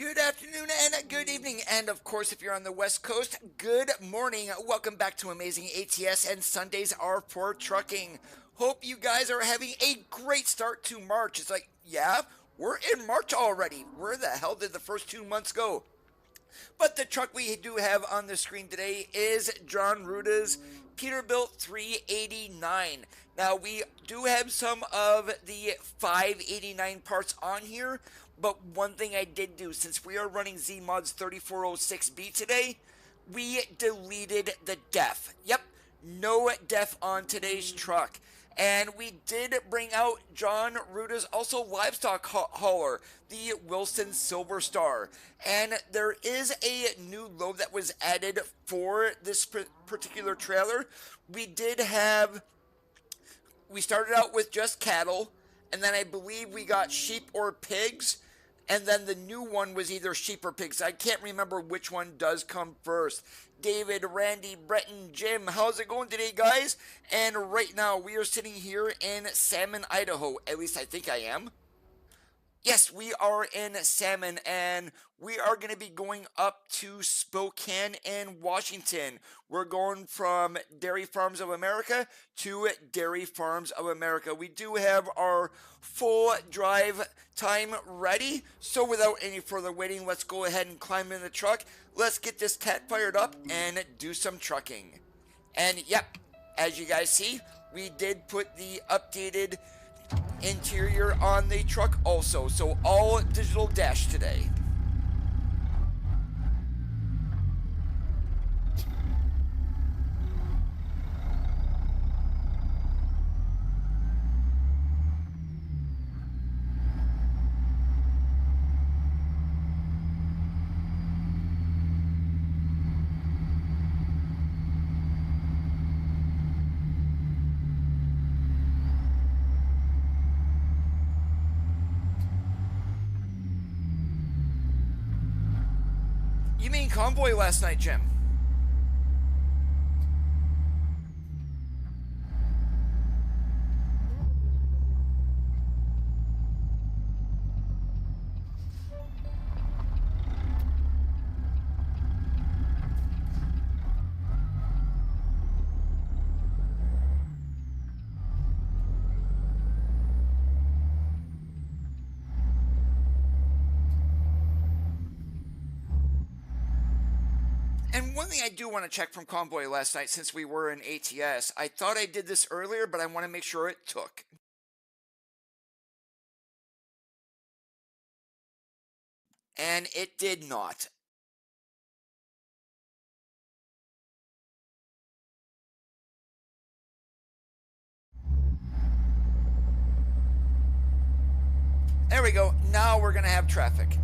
Good afternoon and good evening, and of course, if you're on the West Coast, good morning. Welcome back to Amazing ATS, and Sundays are for trucking. Hope you guys are having a great start to March. It's like, yeah, we're in March already. Where the hell did the first 2 months go? But the truck we do have on the screen today is JonRuda's Peterbilt 389. Now, we do have some of the 589 parts on here, but one thing I did do, since we are running ZMod's 3406B today, we deleted the def. Yep, no def on today's truck. And we did bring out JonRuda's also livestock hauler, the Wilson Silver Star. And there is a new load that was added for this particular trailer. We started out with just cattle, and then I believe we got sheep or pigs, and then the new one was either sheep or pigs. I can't remember which one does come first. David, Randy, Breton, Jim, how's it going today, guys? And right now, we are sitting here in Salmon, Idaho. At least I think I am. Yes, we are in Salmon, and we are going to be going up to Spokane in Washington. We're going from Dairy Farms of America to Dairy Farms of America. We do have our full drive time ready, so without any further waiting, let's go ahead and climb in the truck. Let's get this cat fired up and do some trucking. And yep, as you guys see, we did put the updated interior on the truck also, so all digital dash today. You mean convoy last night, Jim? And one thing I do want to check from Convoy last night, since we were in ATS, I thought I did this earlier, but I want to make sure it took. And it did not. There we go. Now we're going to have traffic.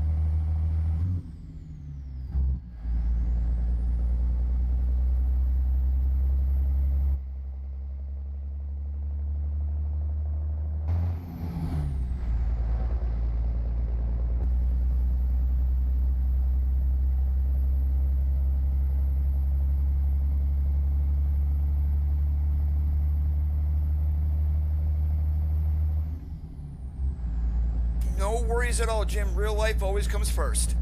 No worries at all, Jim. Real life always comes first.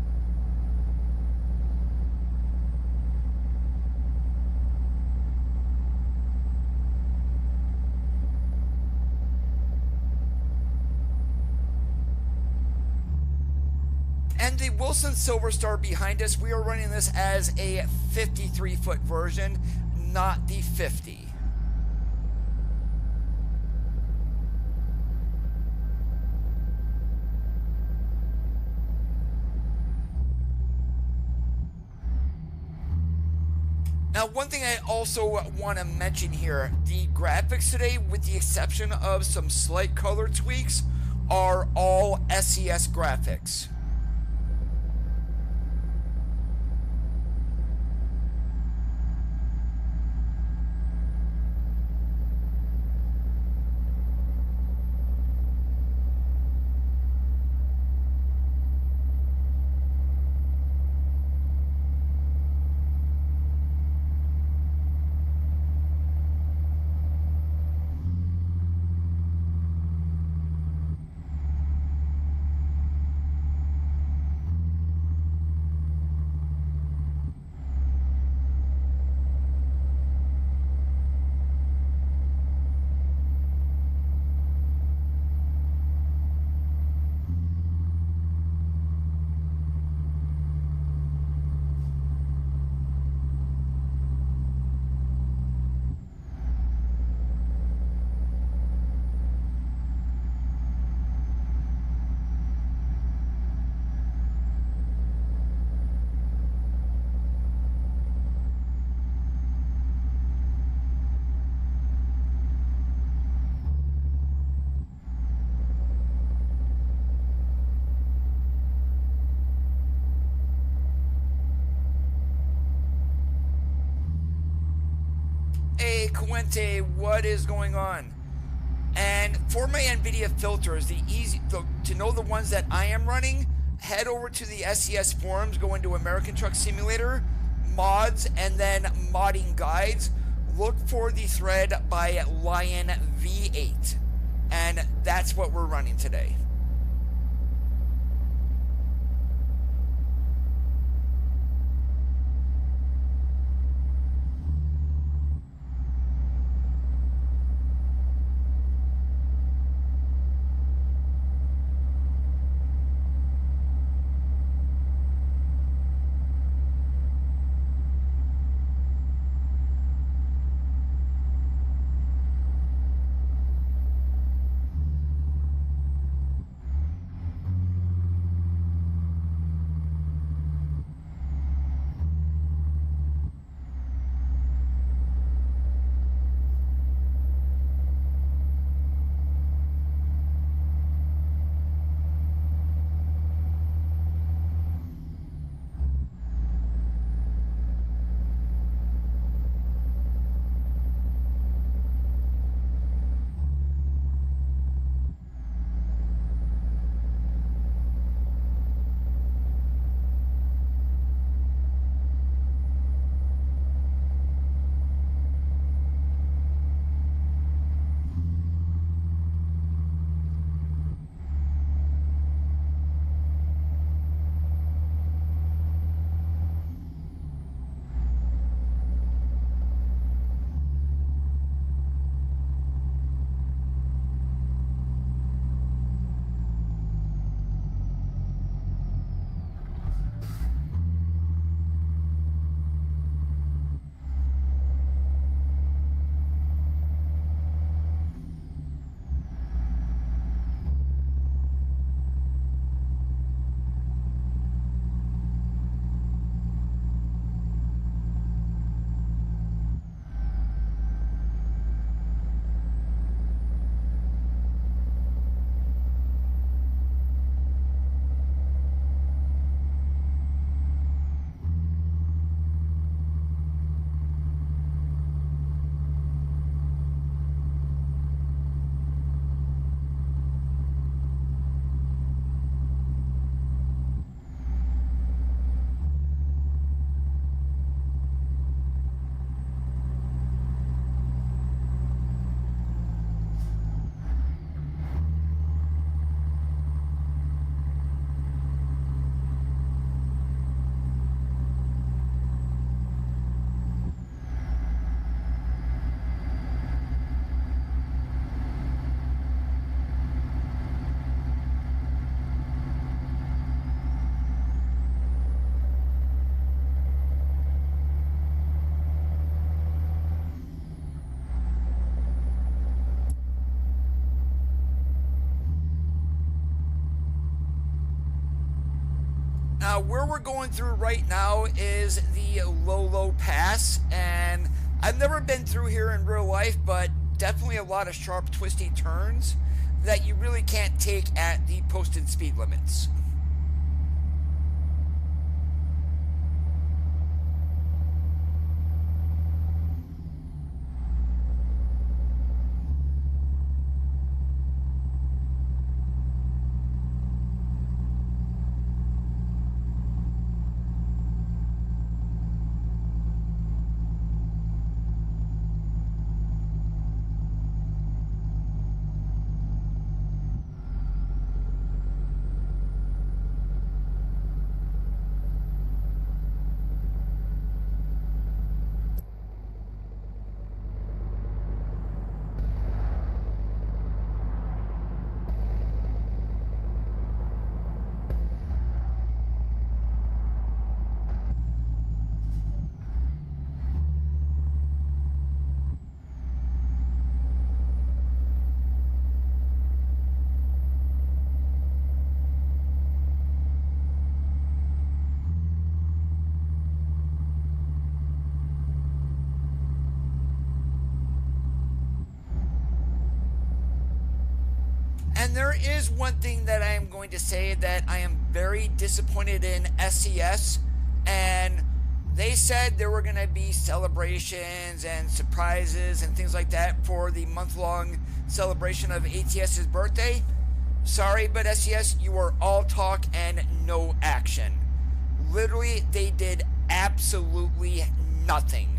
And the Wilson Silver Star behind us, we are running this as a 53-foot version, not the 50. Now, one thing I also want to mention here, the graphics today, with the exception of some slight color tweaks, are all SCS graphics. Hey, Cuente, what is going on? And for my NVIDIA filters, to know the ones that I am running, head over to the SCS forums, go into American Truck Simulator, mods, and then modding guides. Look for the thread by Lion V8. And that's what we're running today. Where we're going through right now is the Lolo Pass, and I've never been through here in real life, but definitely a lot of sharp, twisty turns that you really can't take at the posted speed limits. And there is one thing that I am going to say that I am very disappointed in SCS, and They said there were going to be celebrations and surprises and things like that for the month-long celebration of ATS's birthday. Sorry, but SCS, you are all talk and no action. Literally, they did absolutely nothing.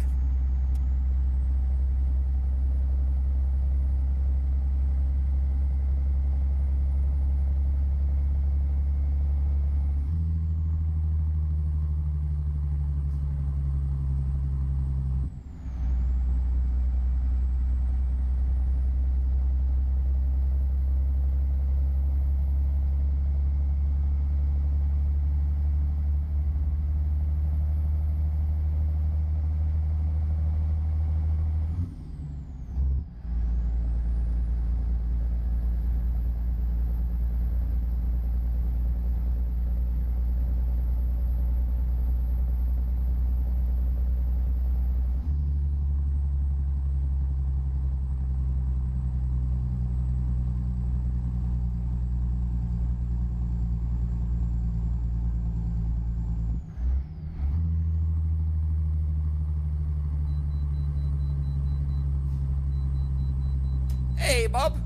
Hey, Bob.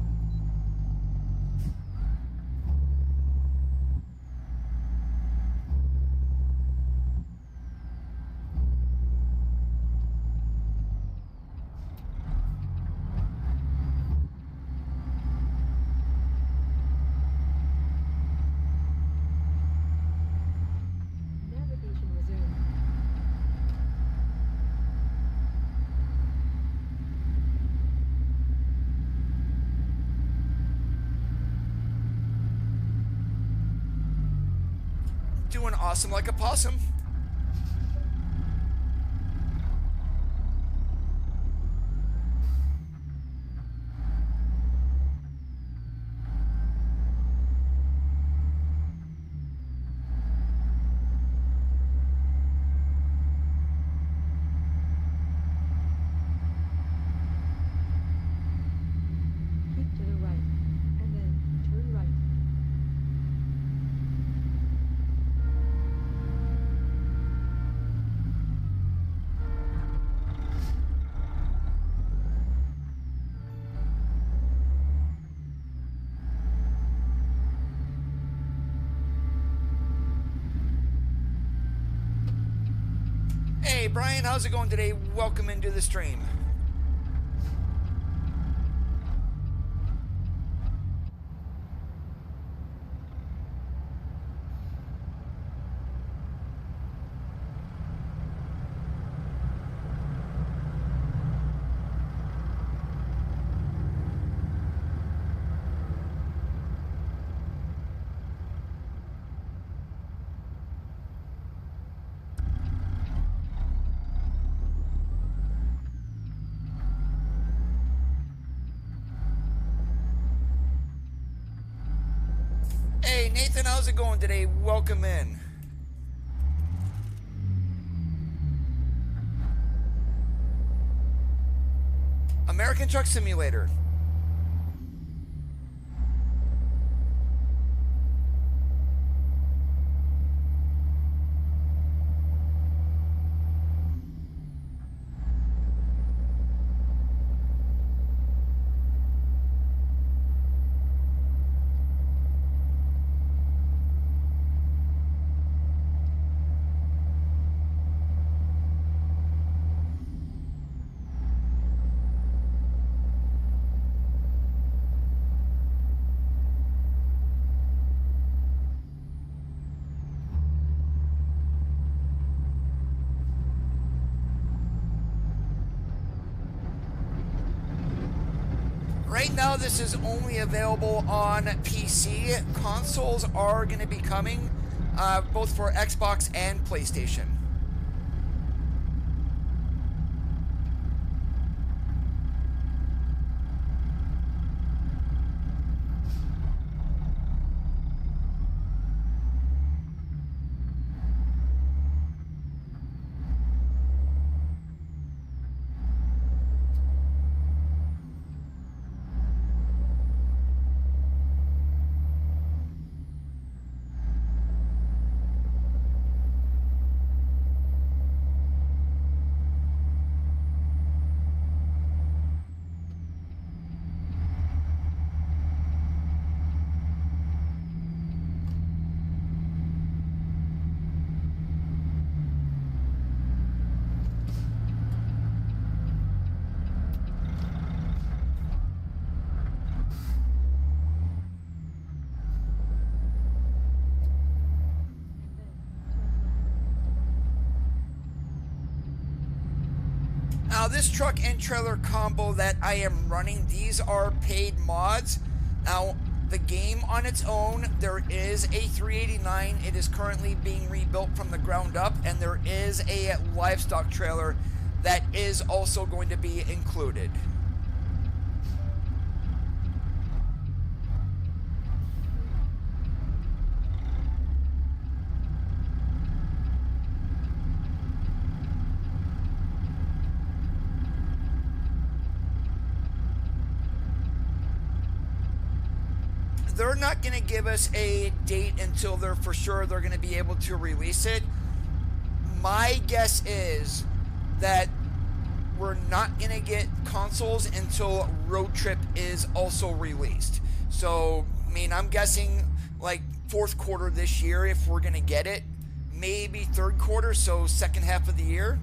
Navigation resumed. Doing awesome like a possum. Keep to the right, and then turn right. Hey, Brian, how's it going today? Welcome into the stream. Hey, Nathan, how's it going today? Welcome in. American Truck Simulator. Right now, this is only available on PC. Consoles are going to be coming, both for Xbox and PlayStation. Now, this truck and trailer combo that I am running, these are paid mods. Now, the game on its own, there is a 389. It is currently being rebuilt from the ground up, and there is a Livestock trailer that is also going to be included. They're not going to give us a date until they're for sure they're going to be able to release it. My guess is that we're not going to get consoles until Road Trip is also released. So, I mean, I'm guessing like fourth quarter this year if we're going to get it. Maybe third quarter, so second half of the year.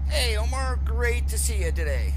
Hey, Omar, great to see you today.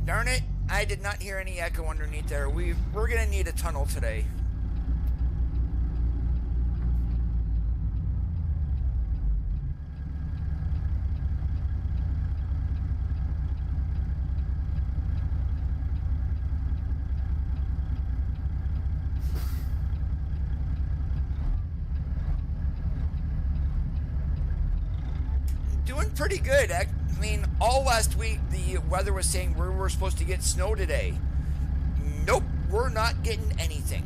Darn it, I did not hear any echo underneath there. We're going to need a tunnel today. Doing pretty good. I mean, all last week the weather was saying we were supposed to get snow today. Nope, we're not getting anything.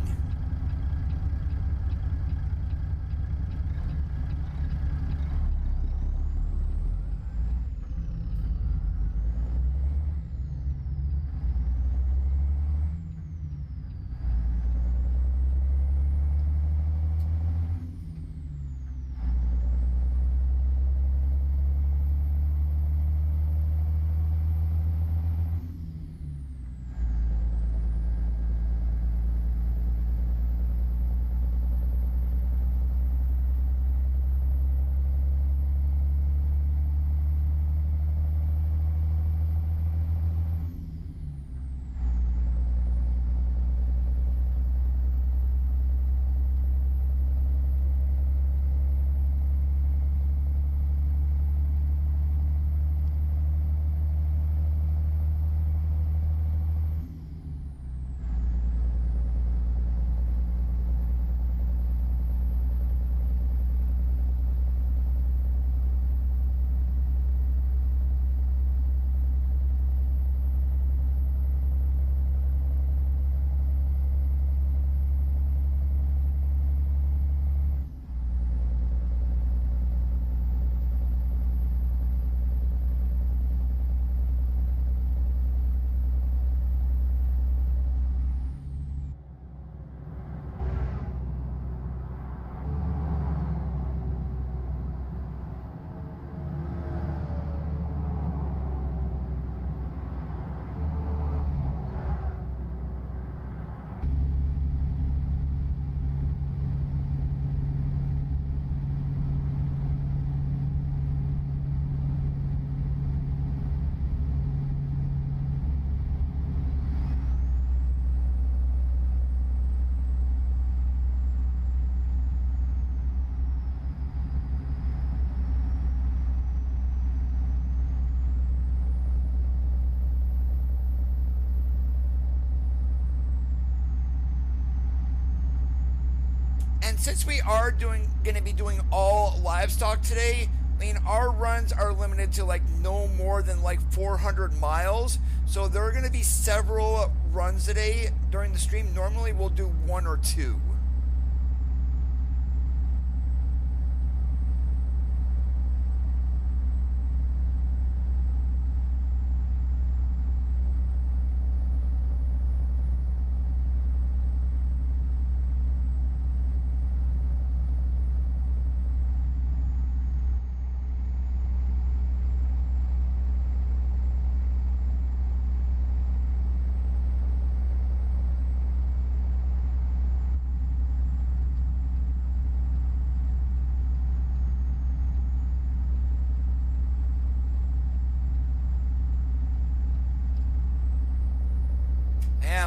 And since we are going to be doing all livestock today, I mean, our runs are limited to like no more than like 400 miles. So there are going to be several runs today during the stream. Normally we'll do 1 or 2.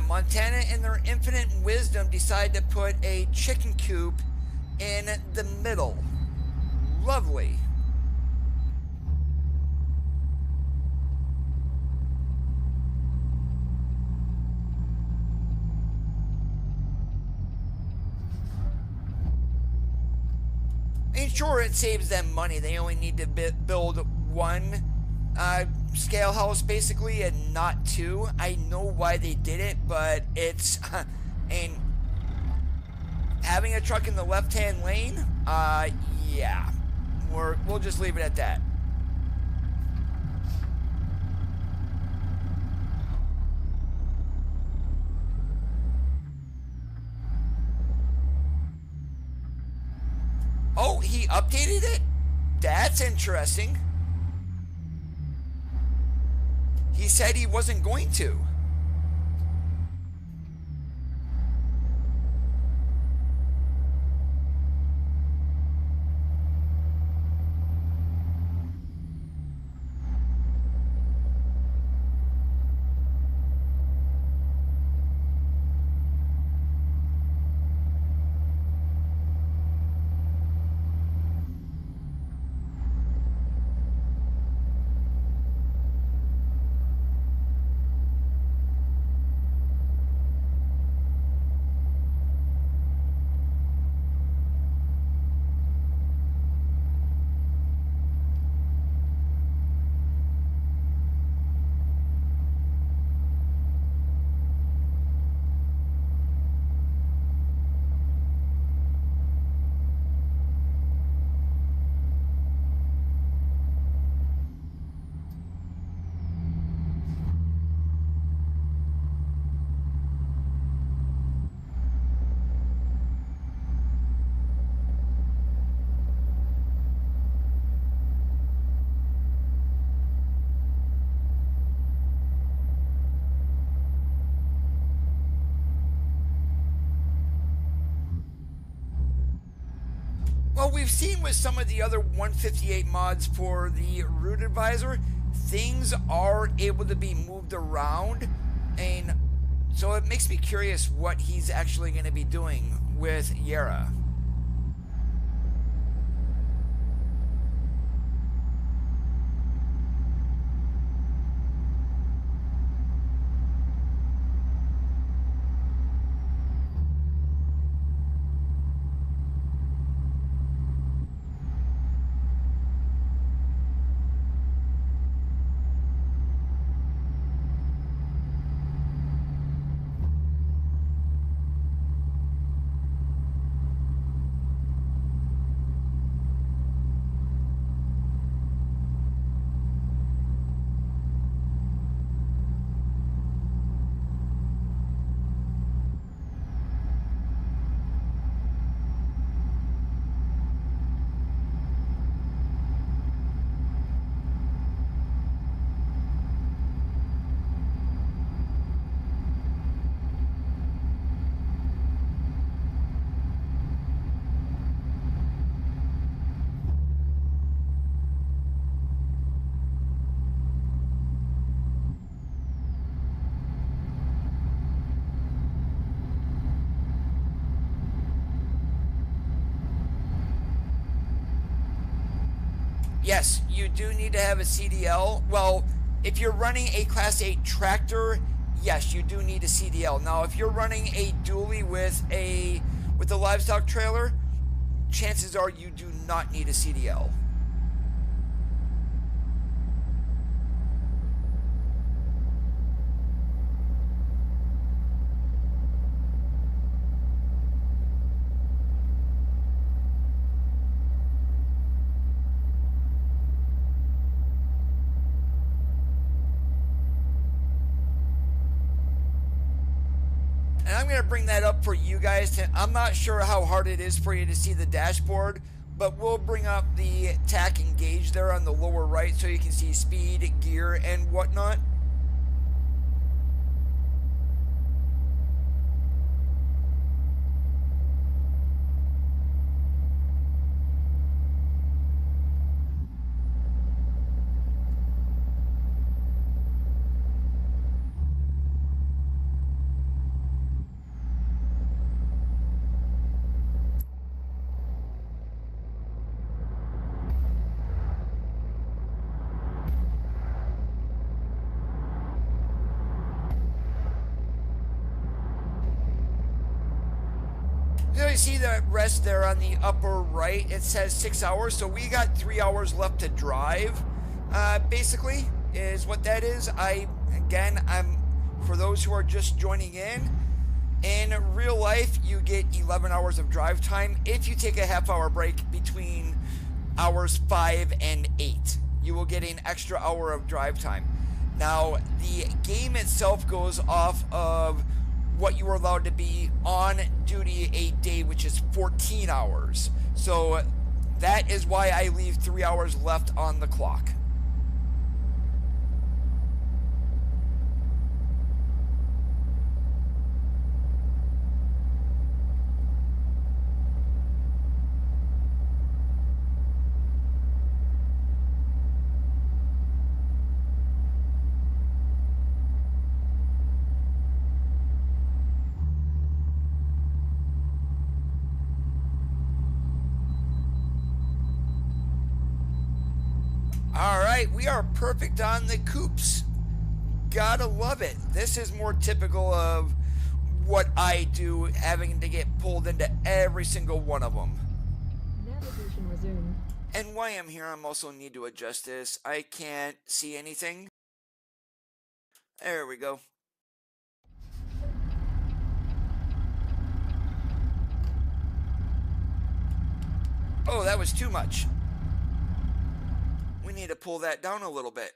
Montana, in their infinite wisdom, decided to put a chicken coop in the middle. Lovely. I mean, sure, it saves them money. They only need to build one scale house basically and not 2. I know why they did it, but it's and having a truck in the left-hand lane, yeah, we'll just leave it at that. Oh, he updated it? That's interesting. He said he wasn't going to. Well, we've seen with some of the other 158 mods for the root advisor, things are able to be moved around, and so it makes me curious what he's actually going to be doing with Yara. Yes, you do need to have a CDL. Well, if you're running a Class 8 tractor, yes, you do need a CDL. Now, if you're running a dually with a With the Livestock trailer, chances are you do not need a CDL. And I'm going to bring that up for you guys. I'm not sure how hard it is for you to see the dashboard, but we'll bring up the tack and gauge there on the lower right so you can see speed, gear, and whatnot. So you see the rest there on the upper right, it says 6 hours, so we got 3 hours left to drive, basically, is what that is. I'm for those who are just joining in real life, you get 11 hours of drive time if you take a half-hour break between hours 5 and 8. You will get an extra hour of drive time. Now, the game itself goes off of what you are allowed to be on duty a day, which is 14 hours. So that is why I leave 3 hours left on the clock. Alright, we are perfect on the coupes. Gotta love it. This is more typical of what I do, having to get pulled into every single one of them. Navigation resumed. And while I'm here, I'm also need to adjust this. I can't see anything. There we go. Oh, that was too much. We need to pull that down a little bit.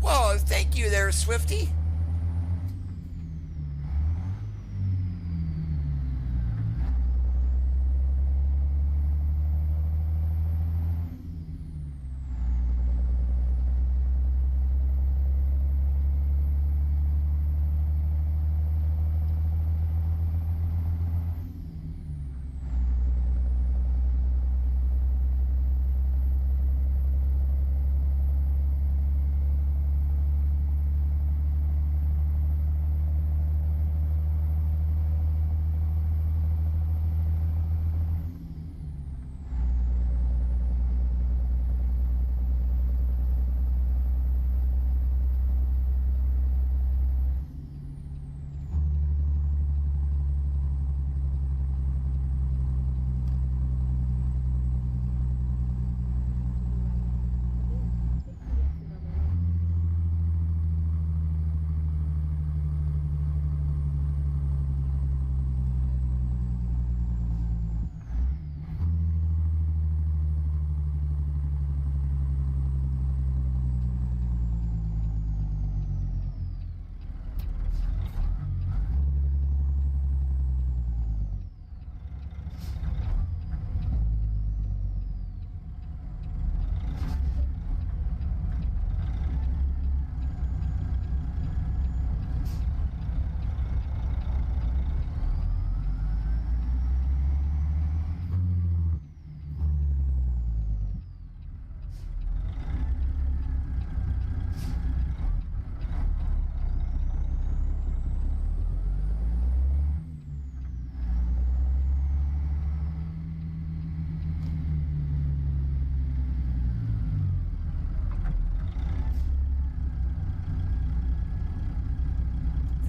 Well, thank you there, Swifty.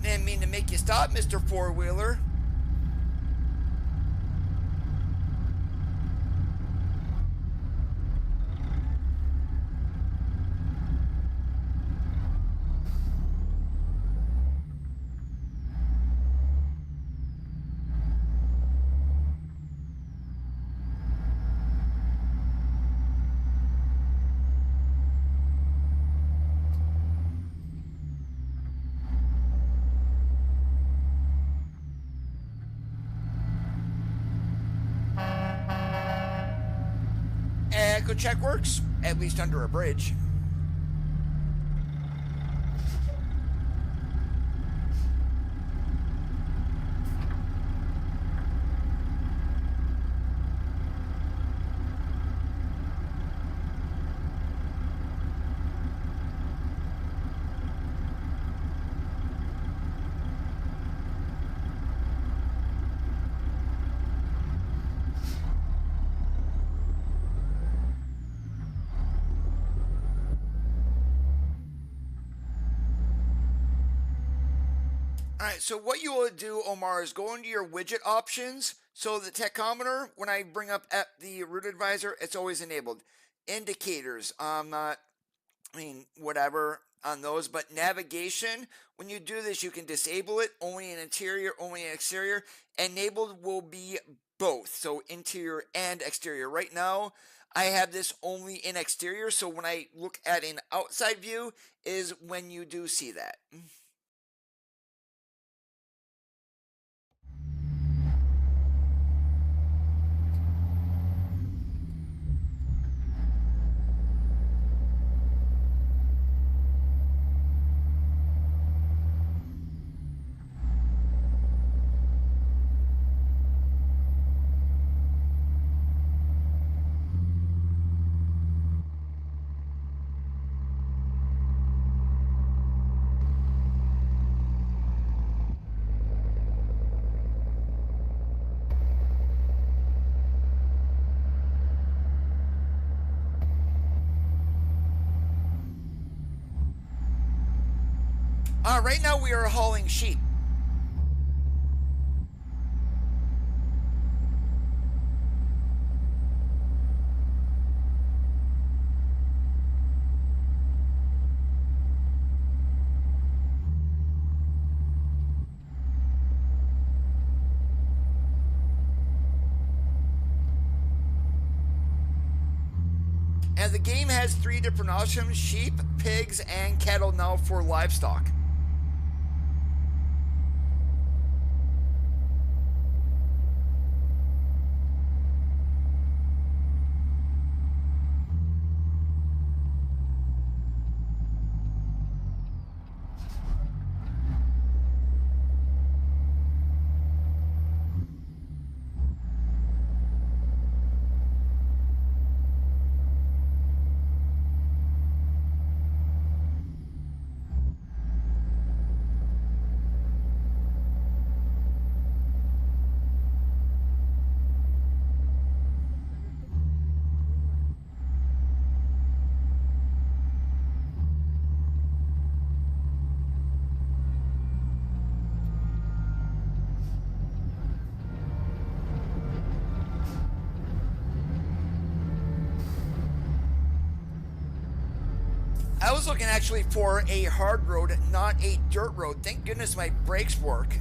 Didn't mean to make you stop, Mr. Four-Wheeler. Echo check works, at least under a bridge. Alright, so what you will do, Omar, is go into your widget options. So the tachometer, when I bring up at the route advisor, it's always enabled. Indicators, whatever on those, but navigation, when you do this, you can disable it, only in interior, only in exterior. Enabled will be both, so interior and exterior. Right now, I have this only in exterior, so when I look at an outside view is when you do see that. Right now we are hauling sheep. And the game has 3 different options: sheep, pigs, and cattle now for livestock. I was looking actually for a hard road, not a dirt road. Thank goodness my brakes work.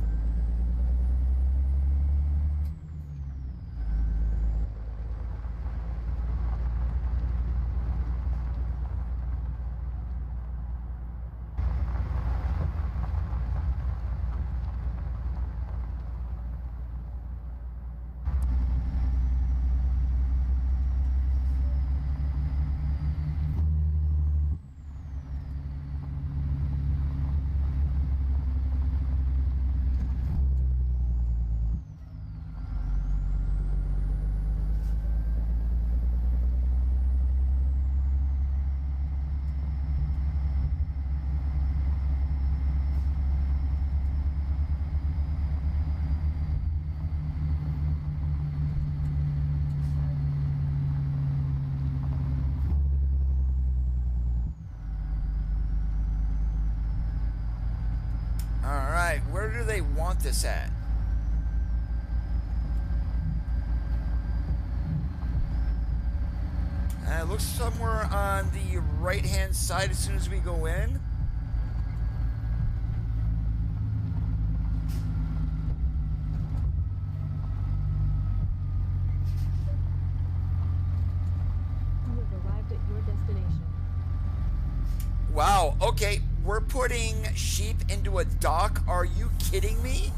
Where do they want this at? It looks somewhere on the right-hand side as soon as we go in. You have arrived at your destination. Wow, okay, we're putting sheep into a dock. Are you kidding me?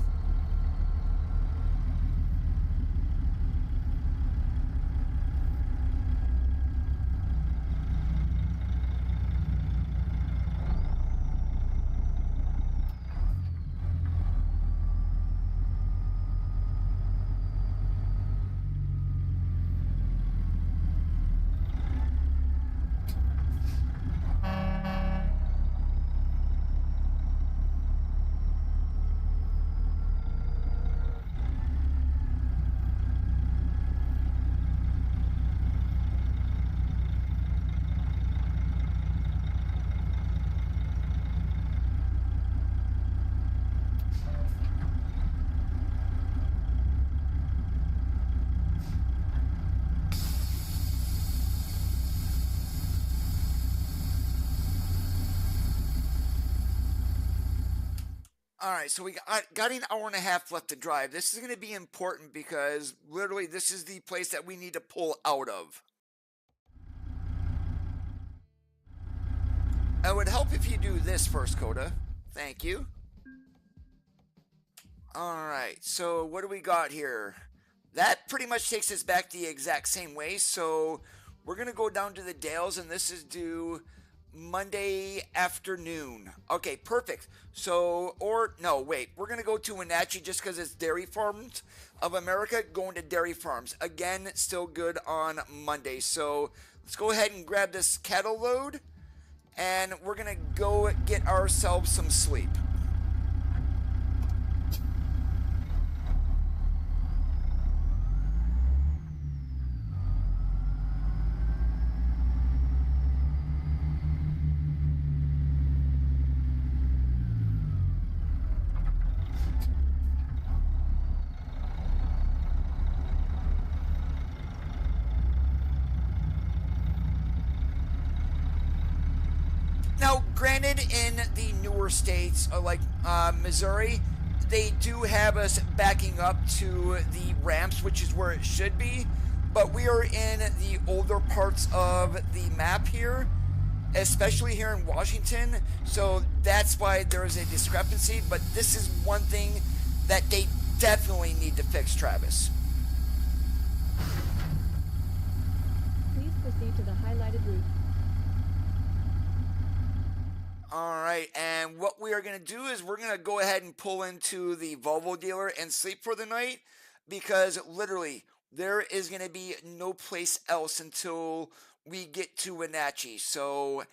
All right, so we got an hour and a half left to drive. This is going to be important because literally this is the place that we need to pull out of. It would help if you do this first, Coda. Thank you. All right, so what do we got here? That pretty much takes us back the exact same way. So we're going to go down to the Dales, and this is due Monday afternoon. Okay, perfect. So, or no, wait, we're going to go to Wenatchee just because it's Dairy Farms of America, going to Dairy Farms. Again, still good on Monday. So let's go ahead and grab this cattle load, and we're going to go get ourselves some sleep. Now, granted, in the newer states like Missouri, they do have us backing up to the ramps, which is where it should be. But we are in the older parts of the map here, especially here in Washington. So that's why there is a discrepancy. But this is one thing that they definitely need to fix, Travis. Please proceed to the highlighted route. All right, and what we are going to do is we're going to go ahead and pull into the Volvo dealer and sleep for the night, because literally there is going to be no place else until we get to Wenatchee. So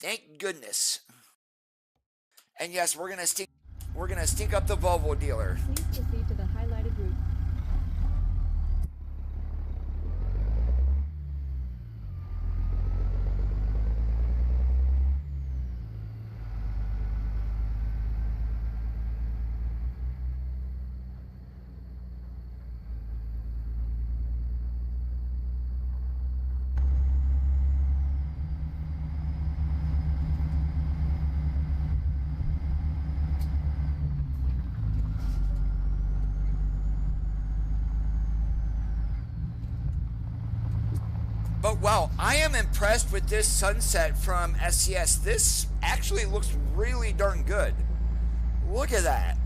thank goodness. And yes, we're going to stink up the Volvo dealer. Please proceed to the highlighted route. But wow, I am impressed with this sunset from SCS. This actually looks really darn good. Look at that.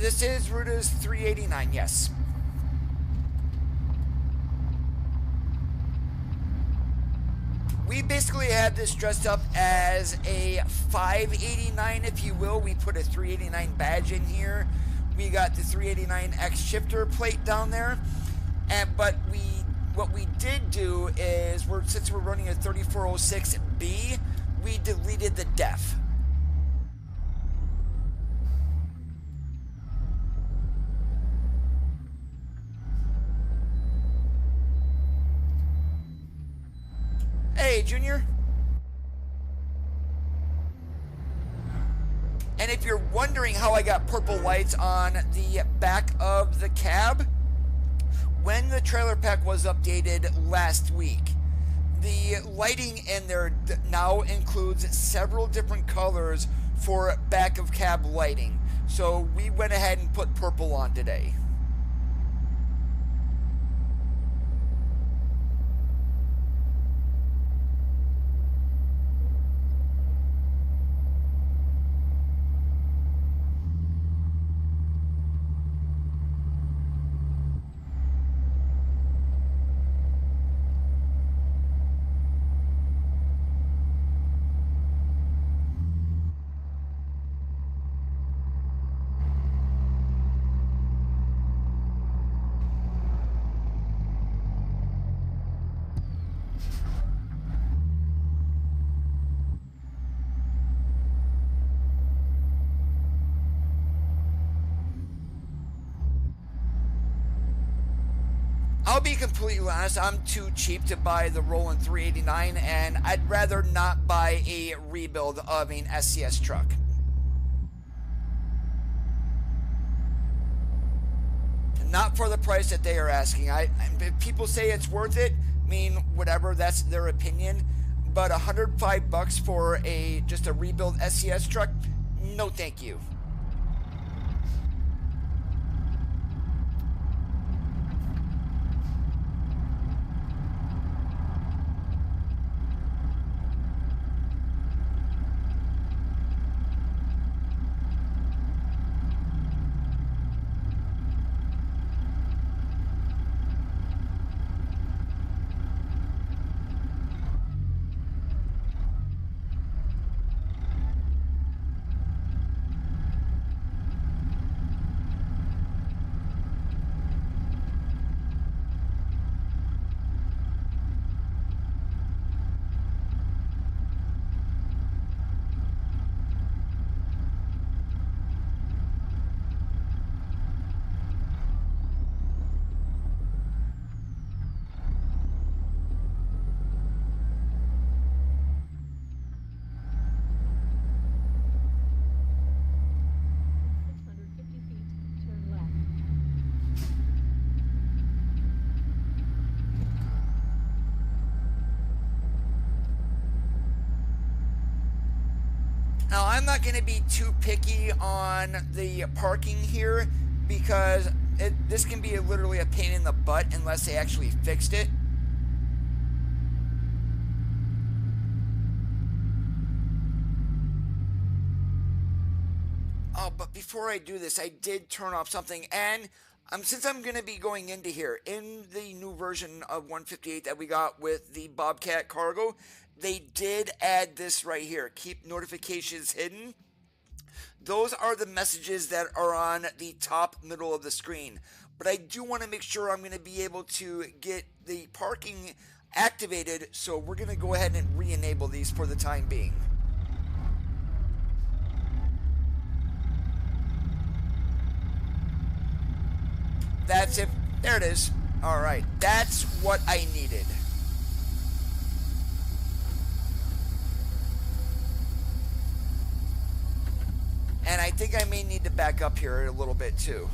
This is Ruda's 389, yes. We basically had this dressed up as a 589, if you will. We put a 389 badge in here. We got the 389X shifter plate down there. But what we did do is, since we're running a 3406B, we deleted the def. Hey, Junior. And if you're wondering how I got purple lights on the back of the cab, when the trailer pack was updated last week, the lighting in there now includes several different colors for back of cab lighting. So we went ahead and put purple on today. I'll be completely honest, I'm too cheap to buy the Roland 389, and I'd rather not buy a rebuild of an SCS truck. Not for the price that they are asking. If people say it's worth it, I mean, whatever, that's their opinion. But $105 for just a rebuild SCS truck, no thank you. Now, I'm not going to be too picky on the parking here because this can be literally a pain in the butt unless they actually fixed it. Oh, but before I do this, I did turn off something, and since I'm going to be going into here, in the new version of 158 that we got with the Bobcat Cargo, they did add this right here, keep notifications hidden. Those are the messages that are on the top middle of the screen. But I do want to make sure I'm going to be able to get the parking activated, so we're going to go ahead and re-enable these for the time being. That's it. There it is. All right. That's what I needed. And I think I may need to back up here a little bit too.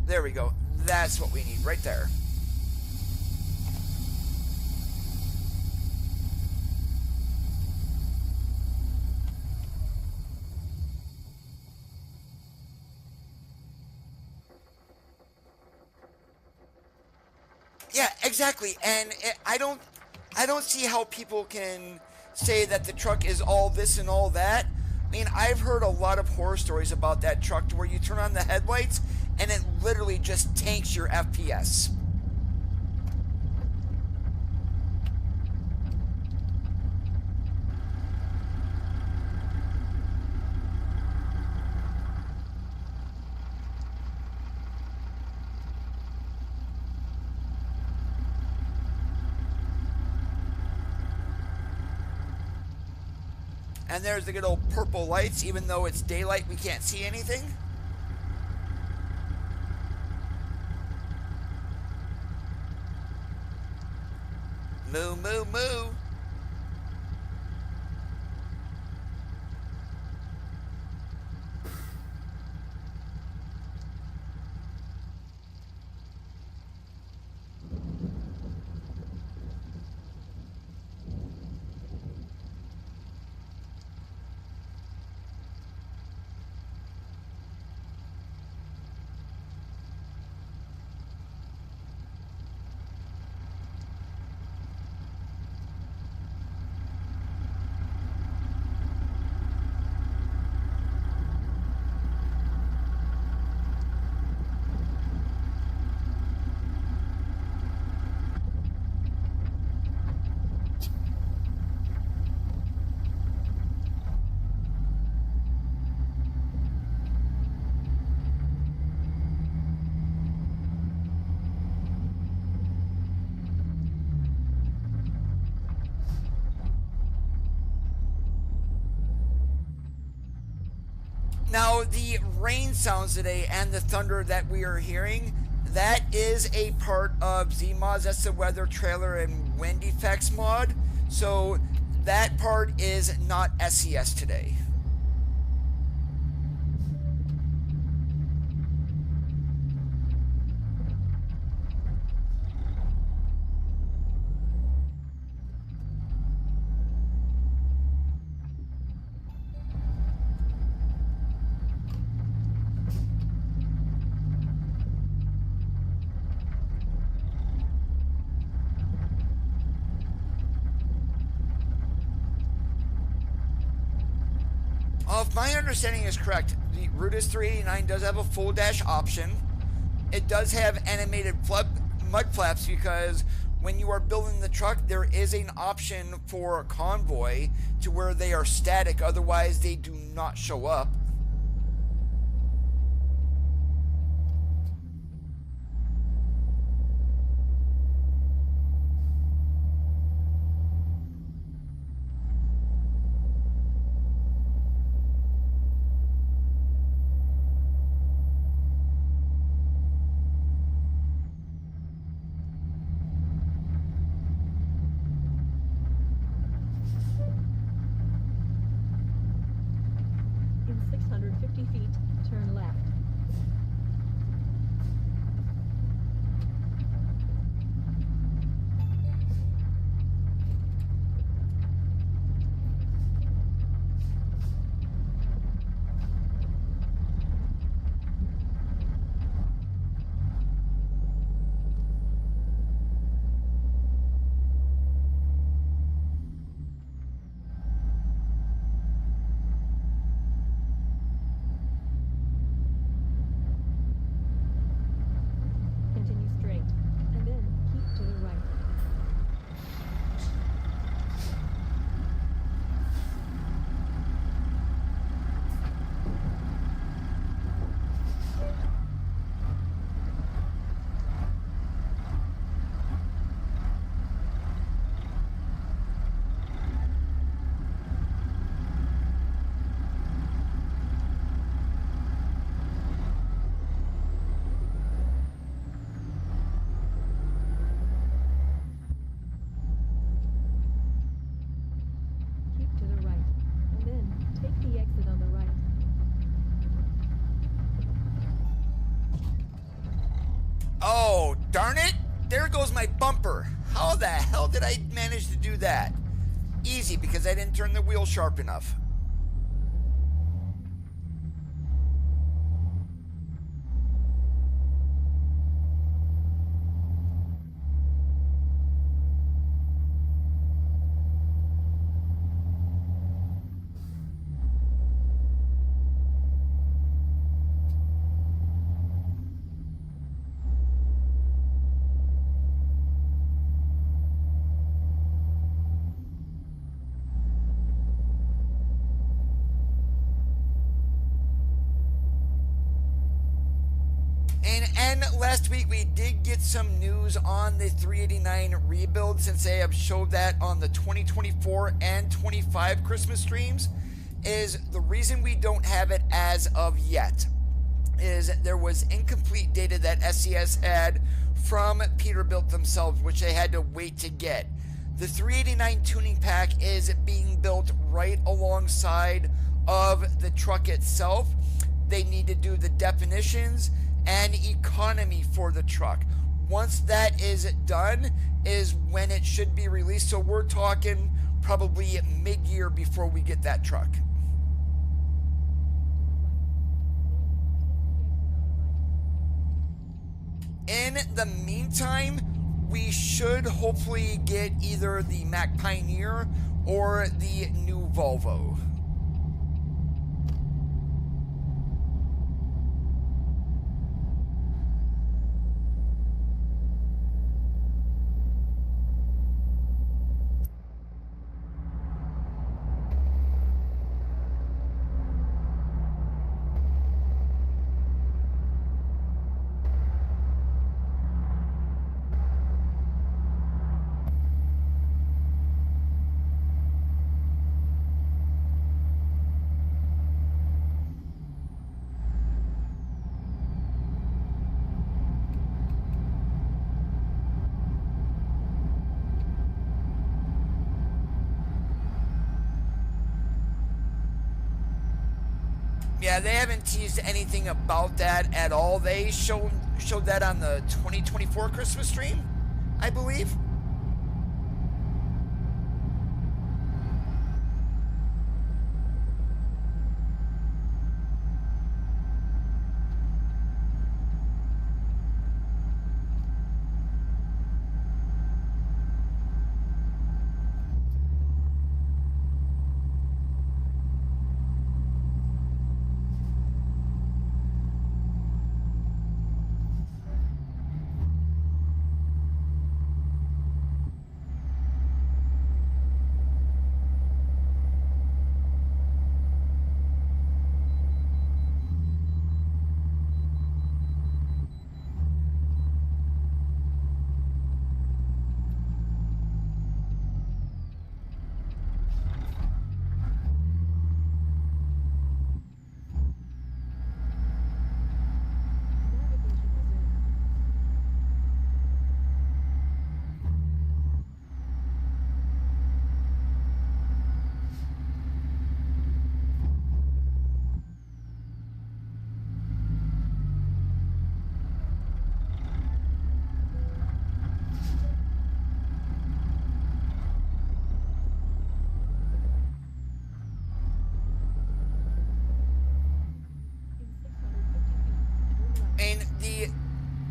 There we go. That's what we need right there. Yeah, exactly. And I don't see how people can say that the truck is all this and all that. I mean, I've heard a lot of horror stories about that truck to where you turn on the headlights and it literally just tanks your FPS. And there's the good old purple lights. Even though it's daylight, we can't see anything. Moo, moo, moo. Now, the rain sounds today and the thunder that we are hearing, that is a part of ZMod's, that's the weather trailer and wind effects mod. So that part is not SCS today. If my understanding is correct, the Ruda's 389 does have a full dash option. It does have animated mud flaps because when you are building the truck, there is an option for convoy to where they are static, otherwise they do not show up. In 650 feet, turn left. Continue straight, and then keep to the right. Keep to the right, and then take the exit on the right. Oh, darn it! There goes my bumper. How the hell did I manage to do that? Easy, because I didn't turn the wheel sharp enough. And last week we did get some news on the 389 rebuild, since they have showed that on the 2024 and 25 Christmas streams. Is the reason we don't have it as of yet is there was incomplete data that SCS had from Peterbilt themselves, which they had to wait to get. The 389 tuning pack is being built right alongside of the truck itself. They need to do the definitions and economy for the truck. Once that is done is when it should be released. So we're talking probably mid-year before we get that truck. In the meantime, we should hopefully get either the Mack Pioneer or the new Volvo. Yeah, they haven't teased anything about that at all. They showed that on the 2024 Christmas stream, I believe.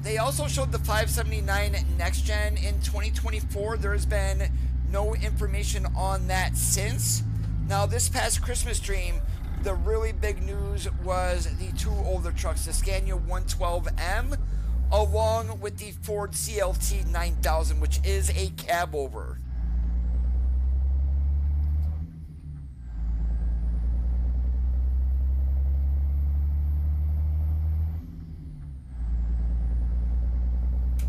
They also showed the 579 Next Gen in 2024. There's been no information on that since. Now, this past Christmas stream, the really big news was the two older trucks, the Scania 112M, along with the Ford CLT 9000, which is a cab over.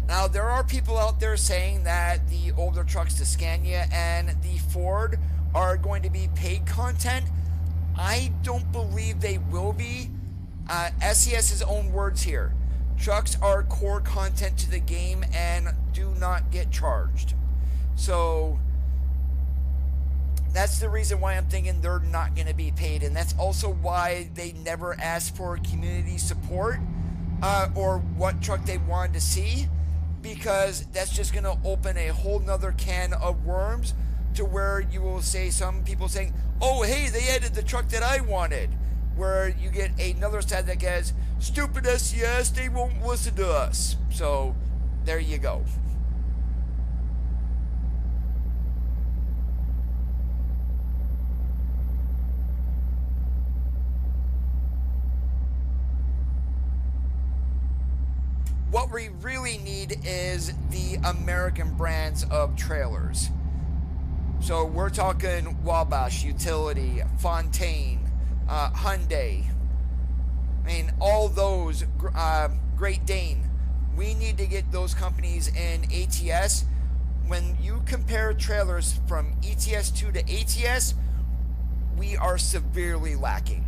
Now, there are people out there saying that the older trucks, the Scania and the Ford, are going to be paid content. I don't believe they will be. SCS's own words here. Trucks are core content to the game and do not get charged. So that's the reason why I'm thinking they're not going to be paid. And that's also why they never asked for community support or what truck they wanted to see. Because that's just going to open a whole nother can of worms to where you will say some people saying, oh, hey, they added the truck that I wanted. Where you get another side that goes, stupid SCS, they won't listen to us. So, there you go. What we really need is the American brands of trailers. So we're talking Wabash, Utility, Fontaine, Hyundai. I mean, all those, Great Dane. We need to get those companies in ATS. When you compare trailers from ETS2 to ATS, we are severely lacking.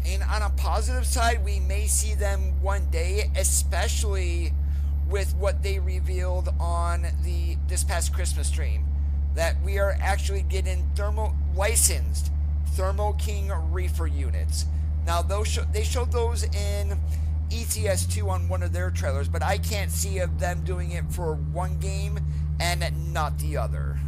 And on a positive side, we may see them one day, especially with what they revealed on this past Christmas stream, that we are actually getting licensed Thermo King reefer units. Now, they showed those in ETS2 on one of their trailers, but I can't see of them doing it for one game and not the other.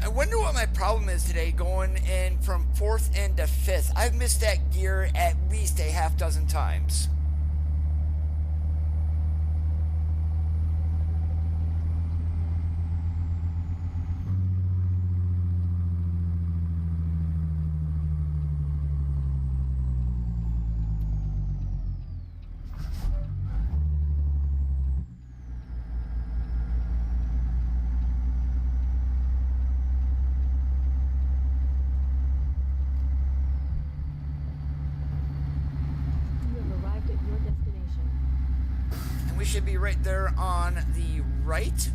I wonder what my problem is today going in from 4th into 5th. I've missed that gear at least a half dozen times. We should be right there on the right.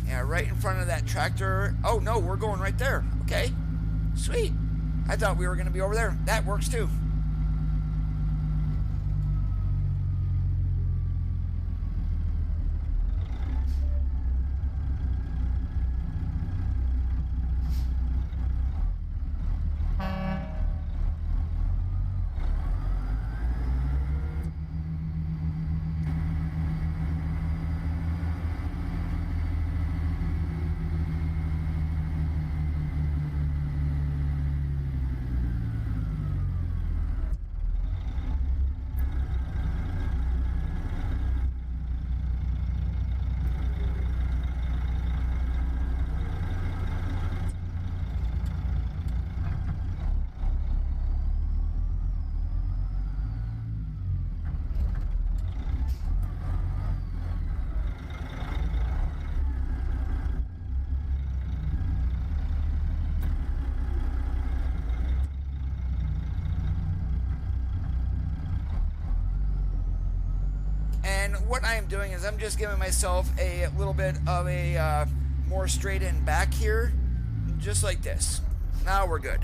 Yeah, right in front of that tractor. Oh no, we're going right there. Okay, sweet. I thought we were going to be over there. That works too. And what I am doing is I'm just giving myself a little bit of a more straight in back here, just like this. Now we're good.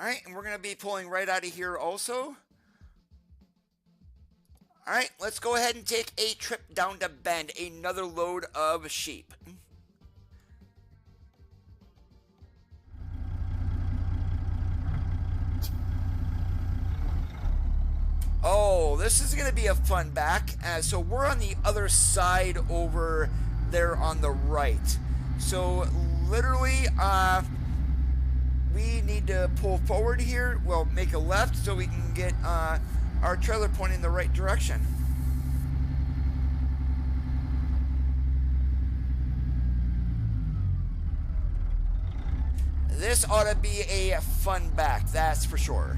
All right, and we're going to be pulling right out of here also. All right, let's go ahead and take a trip down to Bend, another load of sheep. Oh, this is going to be a fun back. So we're on the other side over there on the right. So literally, we need to pull forward here. Well, make a left so we can get our trailer pointing in the right direction. This ought to be a fun back, that's for sure.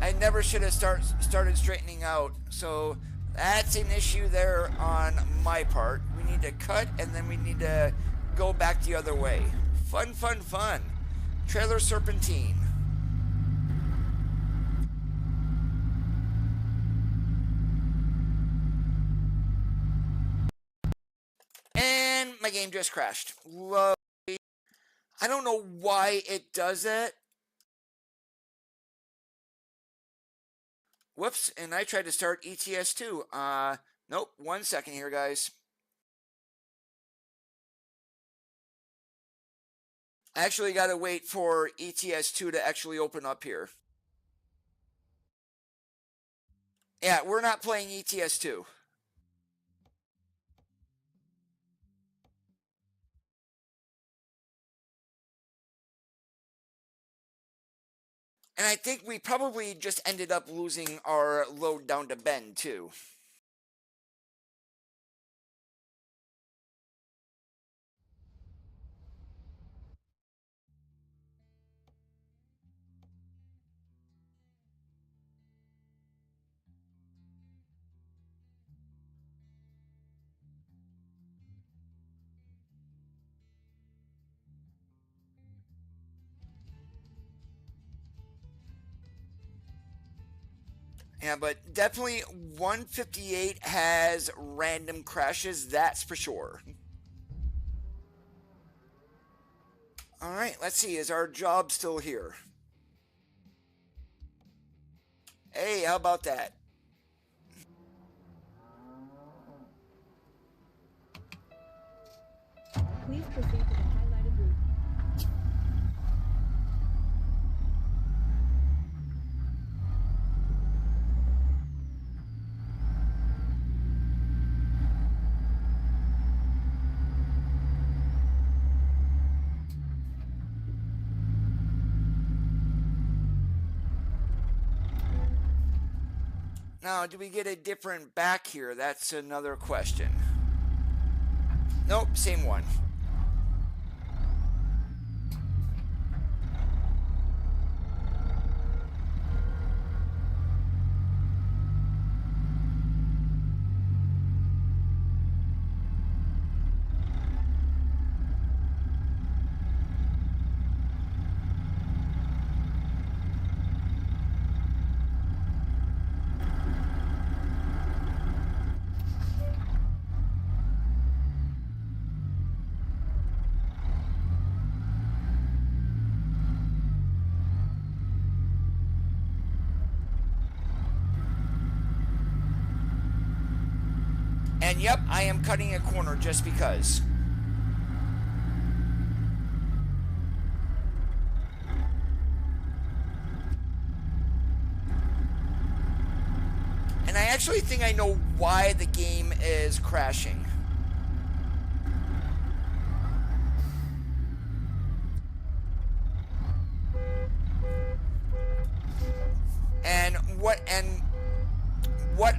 I never should have started straightening out. So that's an issue there on my part. We need to cut and then we need to go back the other way. Fun, fun, fun. Trailer serpentine. And my game just crashed. Lovely. I don't know why it does that. Whoops, and I tried to start ETS too. Nope, 1 second here, guys. I actually got to wait for ETS2 to actually open up here. Yeah, we're not playing ETS2. And I think we probably just ended up losing our load down to Ben, too. Yeah, but definitely 158 has random crashes, that's for sure. Alright, let's see, is our job still here? Hey, how about that? Please proceed to the highlighted route. Now, do we get a different back here? That's another question. Nope, same one. And yep, I am cutting a corner just because. And I actually think I know why the game is crashing. And what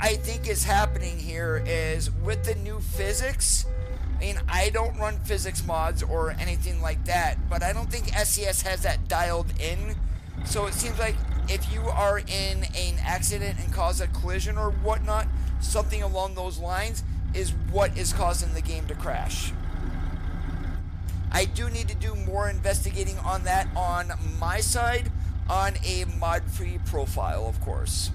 I think is happening here is with the new physics, I mean, I don't run physics mods or anything like that, but I don't think SCS has that dialed in. So it seems like if you are in an accident and cause a collision or whatnot, something along those lines is what is causing the game to crash. I do need to do more investigating on that on my side, on a mod-free profile, of course.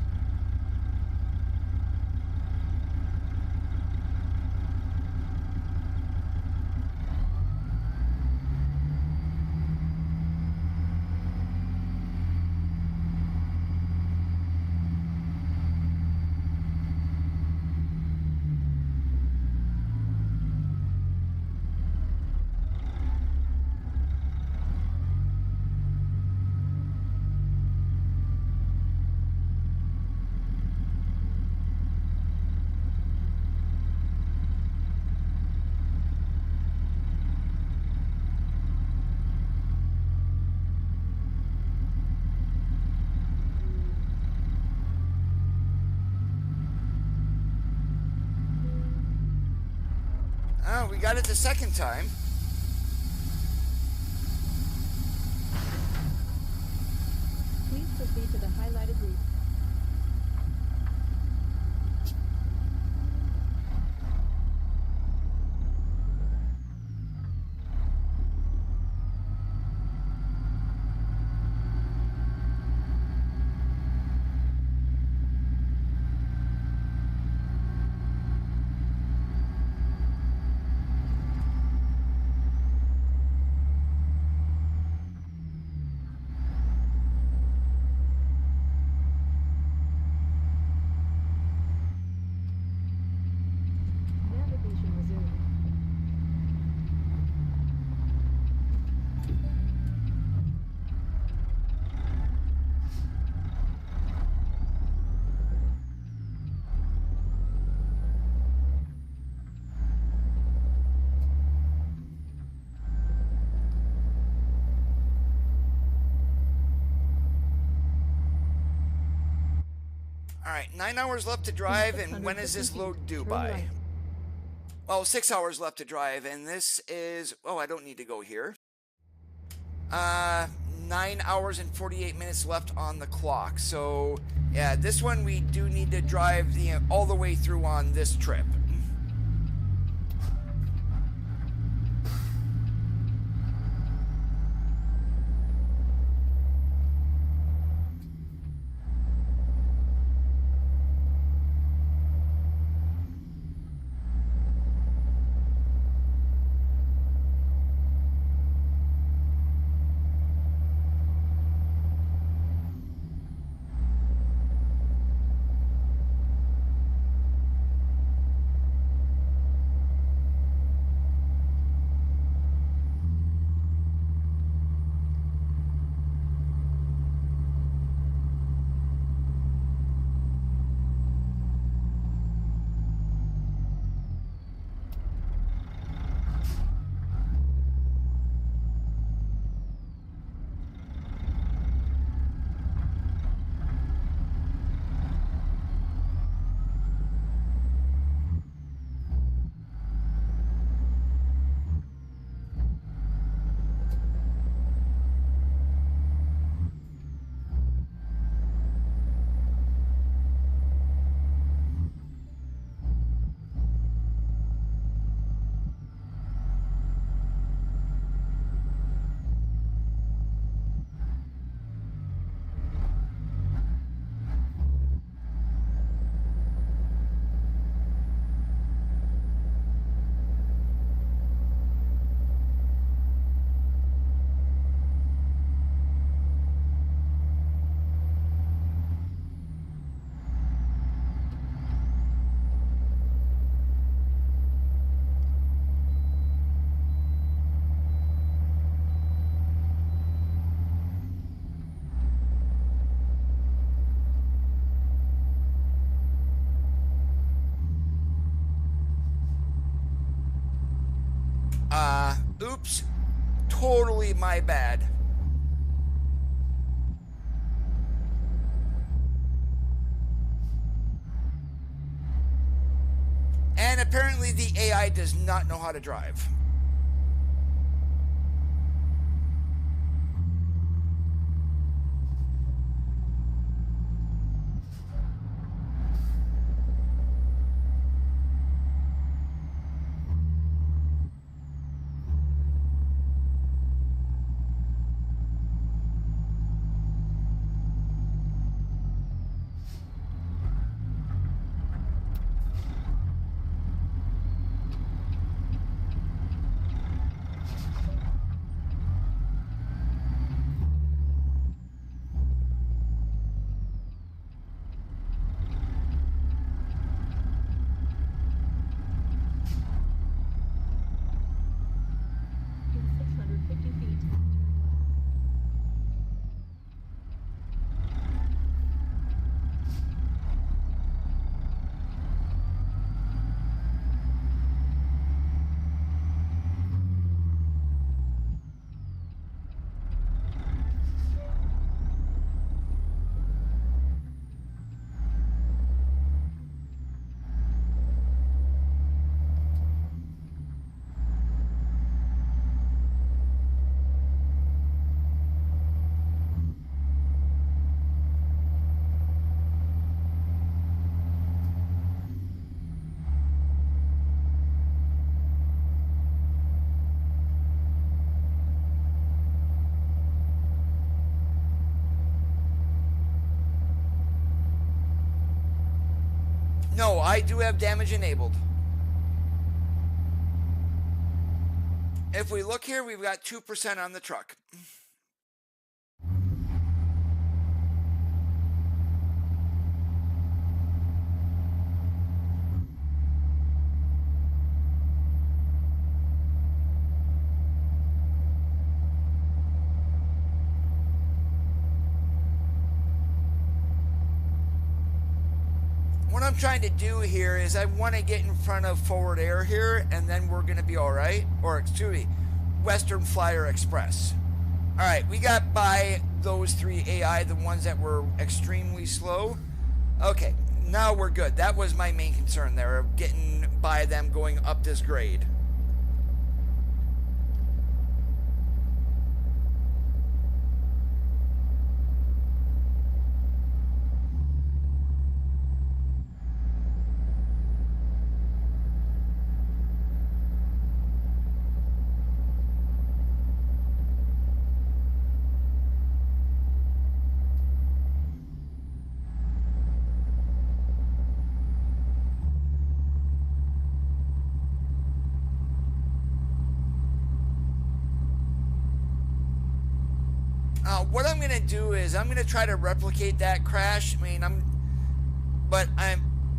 Oh, we got it the second time. Please proceed to the highlighted route. Alright, 9 hours left to drive, and when is this load due by? Right. Well, 6 hours left to drive, and this is... Oh, I don't need to go here. 9 hours and 48 minutes left on the clock. So, yeah, this one we do need to drive all the way through on this trip. Oops. Totally my bad. And apparently the AI does not know how to drive. No, I do have damage enabled. If we look here, we've got 2% on the truck. What I'm trying to do here is I want to get in front of Forward Air here, and then we're going to be all right. Or, excuse me, Western Flyer Express. All right, we got by those three AI, the ones that were extremely slow. Okay, now we're good. That was my main concern there, of getting by them going up this grade. What I'm gonna do is I'm gonna try to replicate that crash. I mean,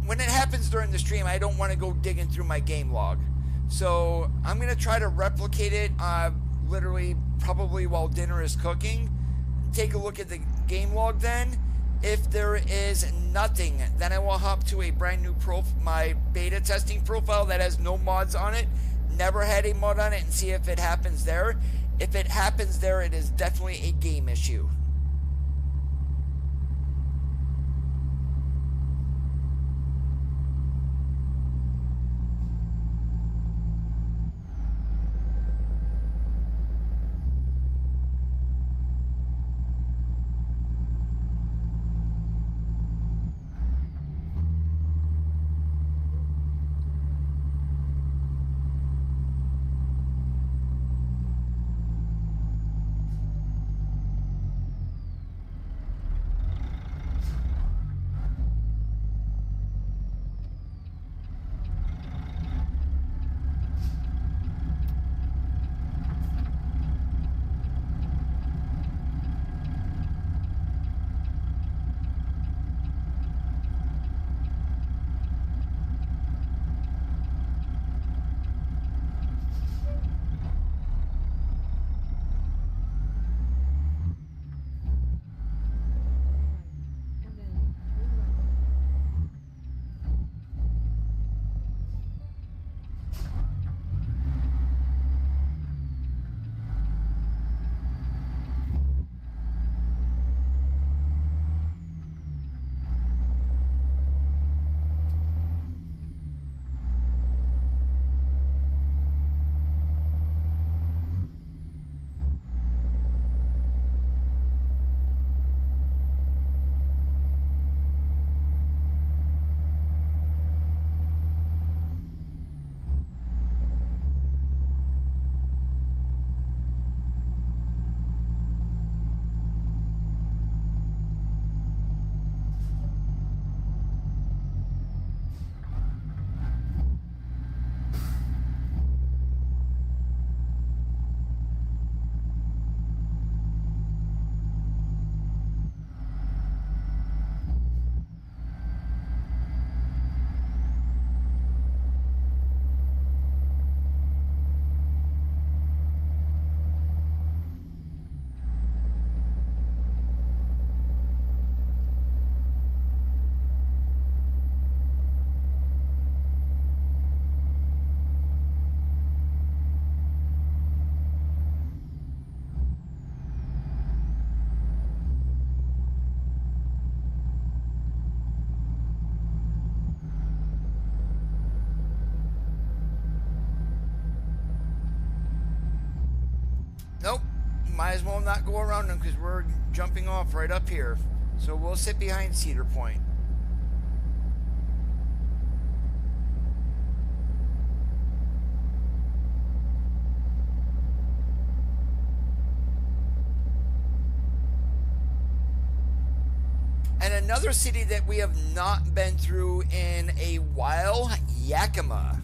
when it happens during the stream, I don't want to go digging through my game log. So I'm gonna try to replicate it, literally probably while dinner is cooking. Take a look at the game log then. If there is nothing, then I will hop to a brand new my beta testing profile that has no mods on it. Never had a mod on it, and see if it happens there. If it happens there, it is definitely a game issue. Nope, might as well not go around them because we're jumping off right up here. So we'll sit behind Cedar Point. And another city that we have not been through in a while, Yakima.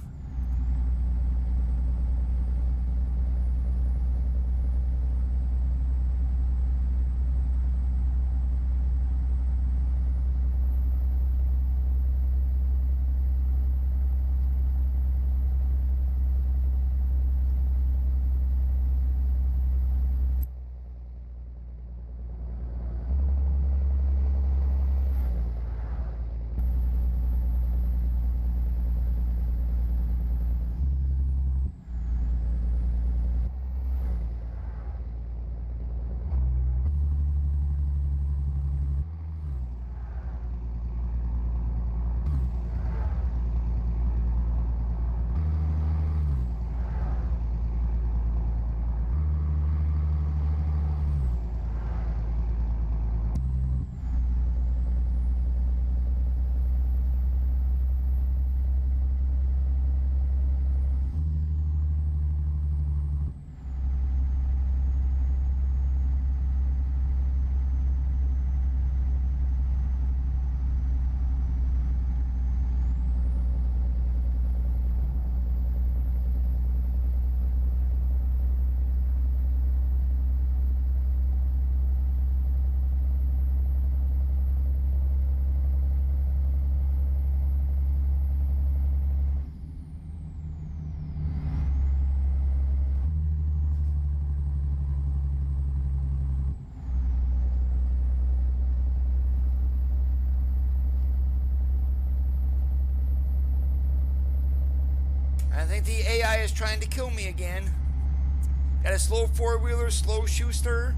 I think the AI is trying to kill me again. Got a slow four-wheeler, slow Schuster.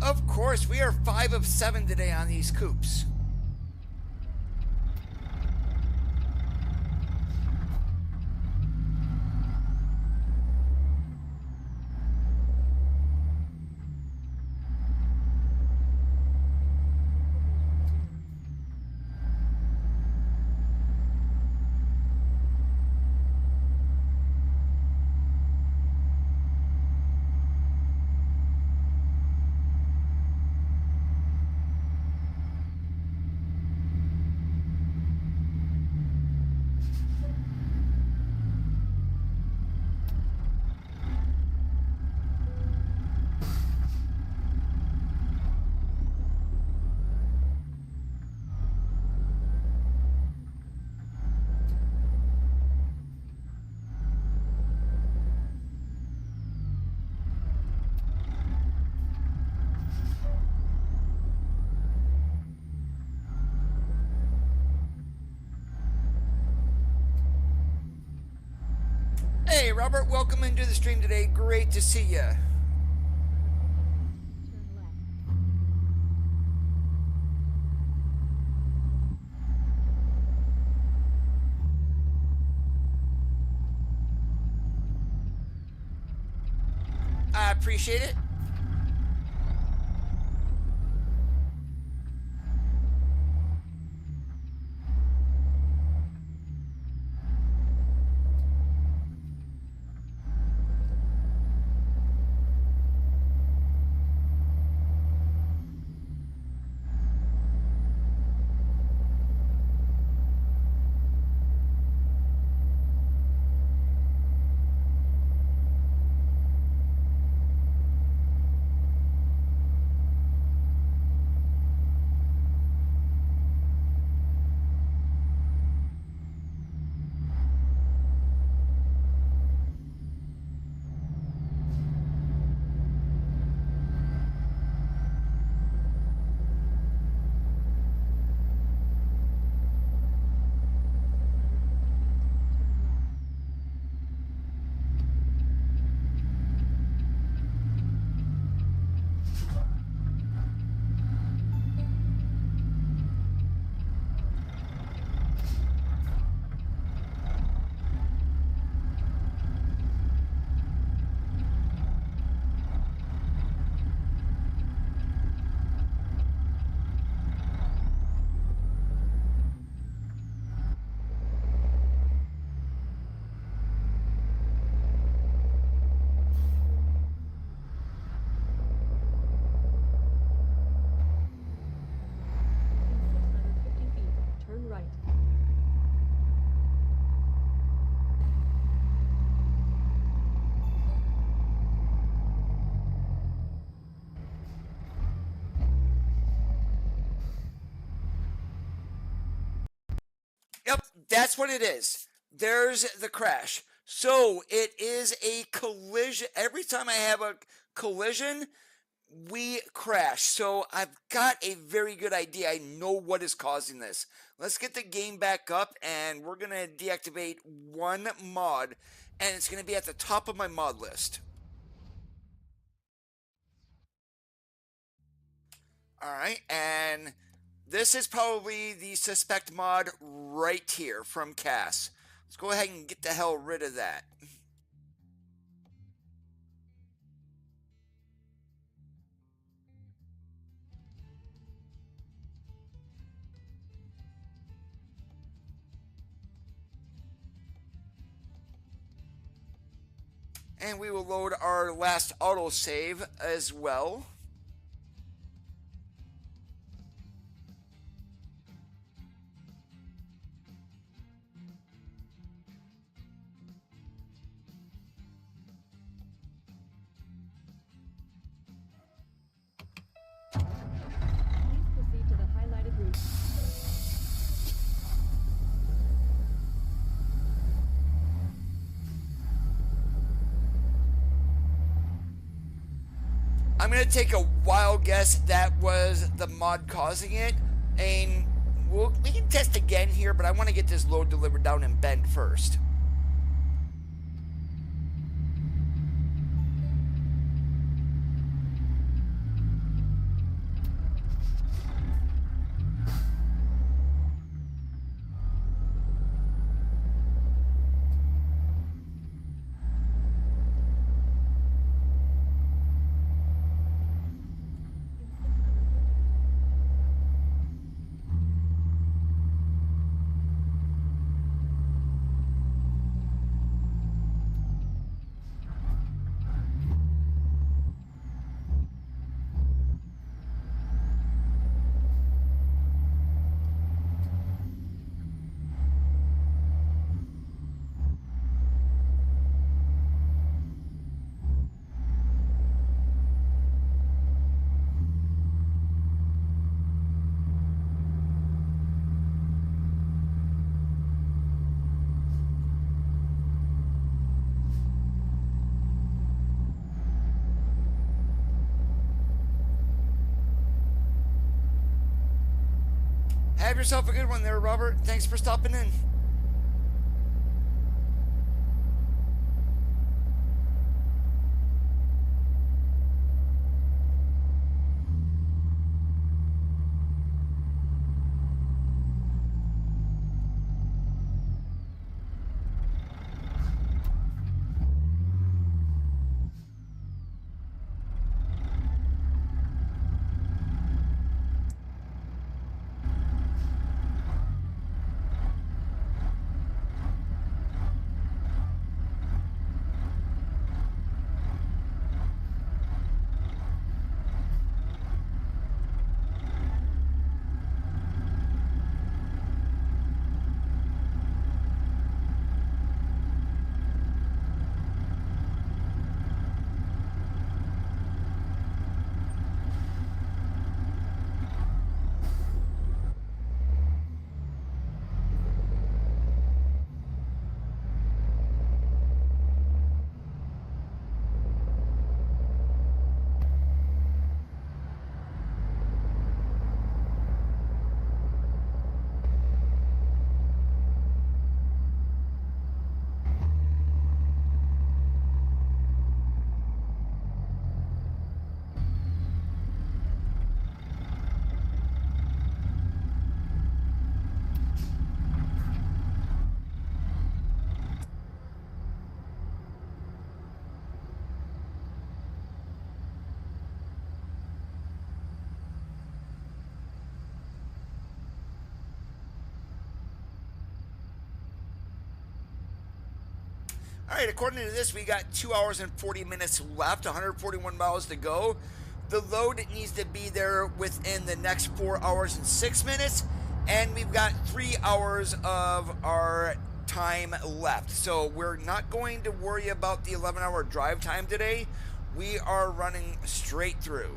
Of course, we are 5 of 7 today on these coupes. Hey, Robert, welcome into the stream today. Great to see you. Turn left. I appreciate it. that's what it is. There's the crash. So it is a collision. Every time I have a collision, we crash. So I've got a very good idea. I know what is causing this. Let's get the game back up, and we're going to deactivate one mod, and it's going to be at the top of my mod list. Alright, and this is probably the suspect mod right here from Cass. Let's go ahead and get the hell rid of that. And we will load our last autosave as well. Please proceed to the highlighted route. I'm going to take a wild guess that was the mod causing it, and we can test again here, but I want to get this load delivered down in Bend first. Have yourself a good one there, Robert. Thanks for stopping in. All right, according to this, we got 2 hours and 40 minutes left, 141 miles to go. The load needs to be there within the next 4 hours and 6 minutes, and we've got 3 hours of our time left. So we're not going to worry about the 11-hour drive time today. We are running straight through.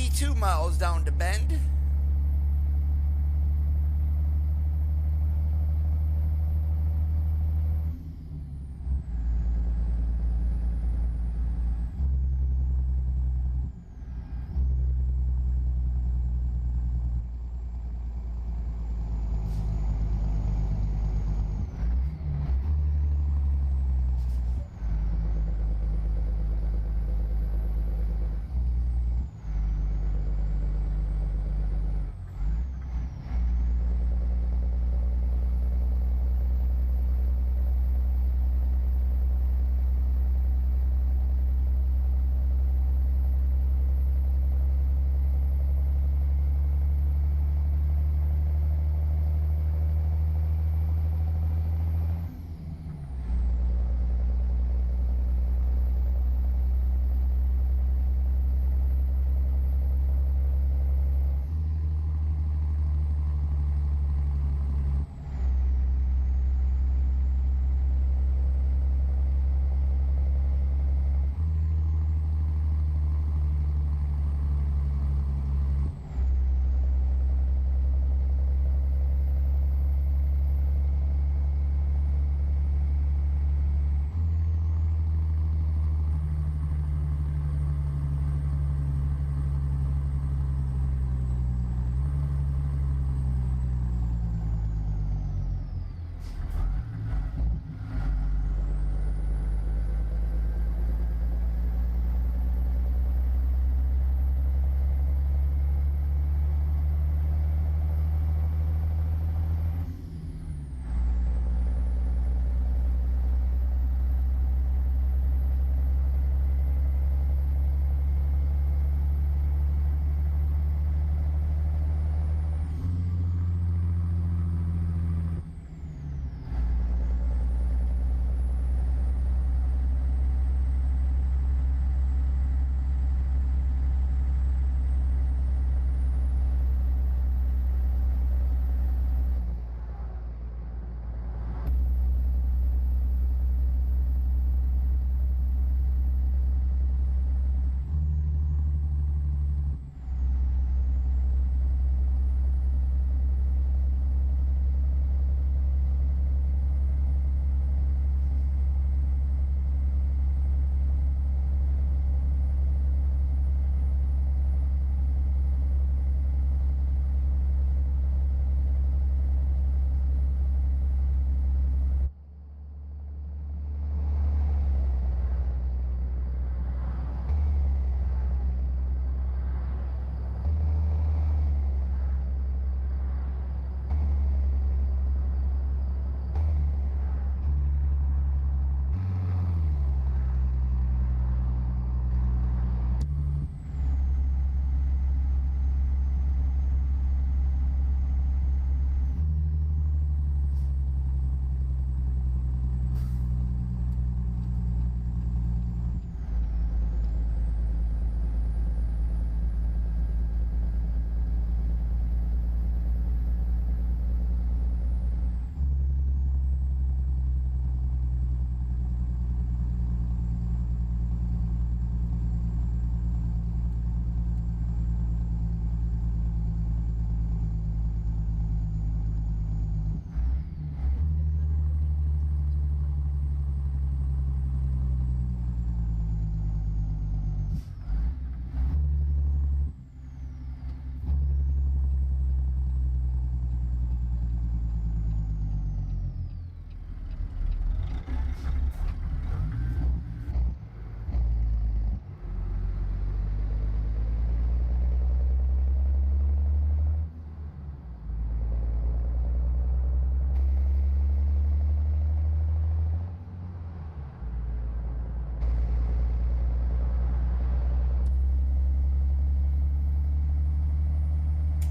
52 miles down to Bend.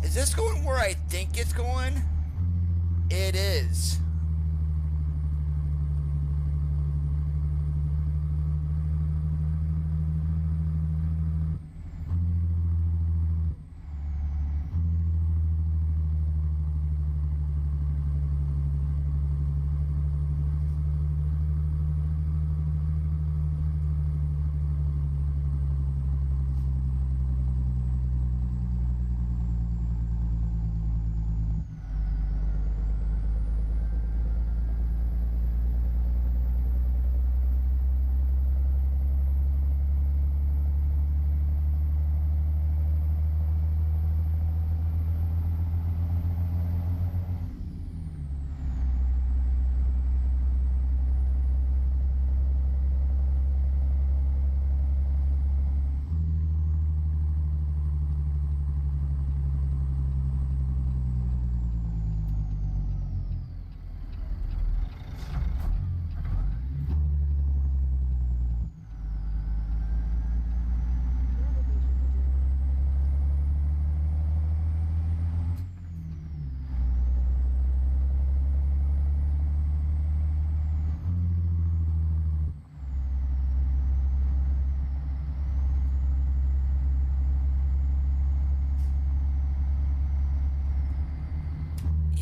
Is this going where I think it's going? It is.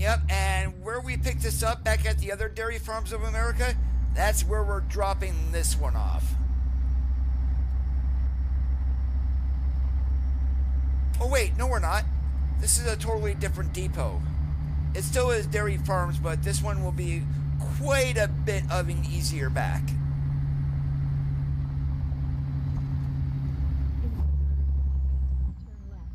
Yep, and where we picked this up back at the other dairy farms of America, that's where we're dropping this one off. Oh wait, no we're not. This is a totally different depot. It still is dairy farms, but this one will be quite a bit of an easier back. Turn left. Turn left.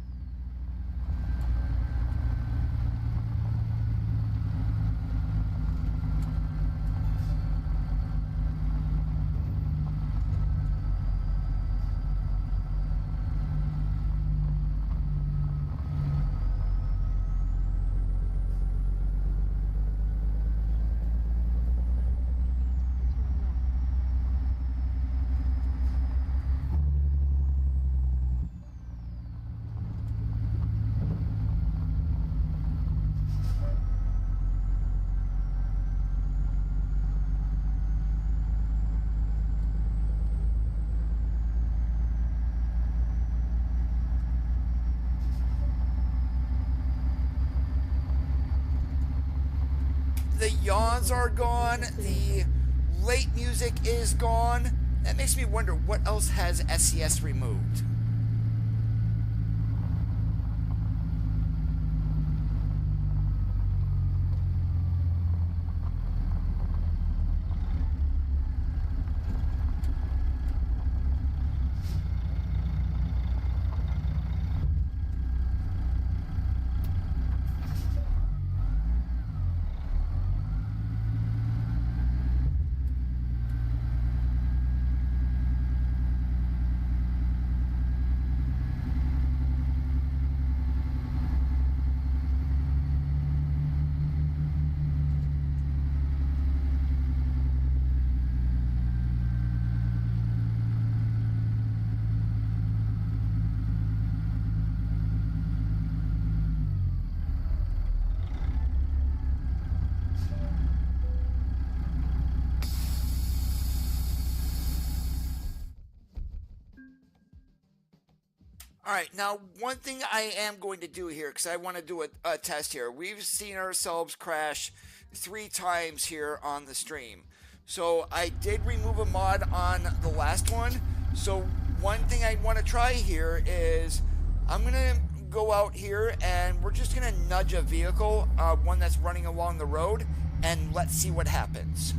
The yawns are gone. The late music is gone. That makes me wonder what else has SCS removed. All right, now one thing I am going to do here, because I want to do a test here. We've seen ourselves crash 3 times here on the stream. So I did remove a mod on the last one. So one thing I want to try here is I'm going to go out here and we're just going to nudge a vehicle, one that's running along the road, and let's see what happens.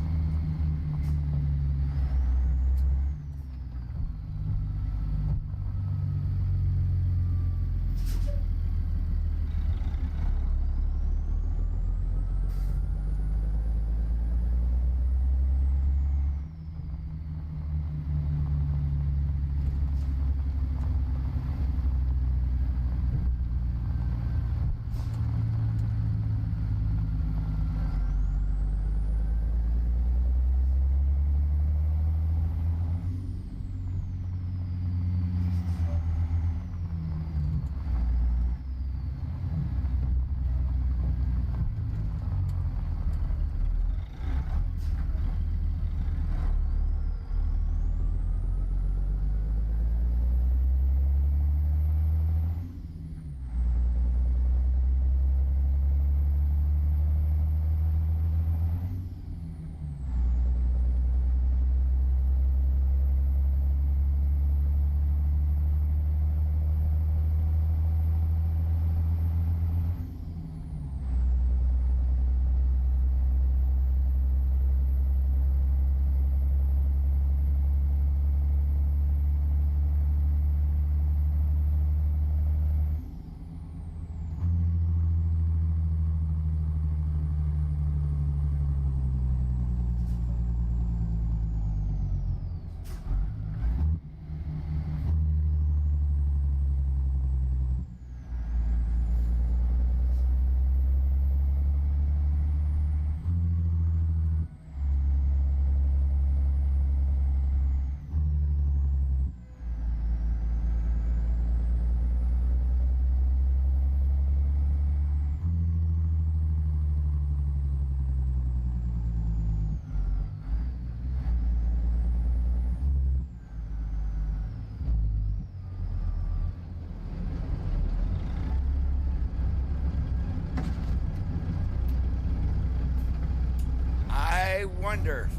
wonder.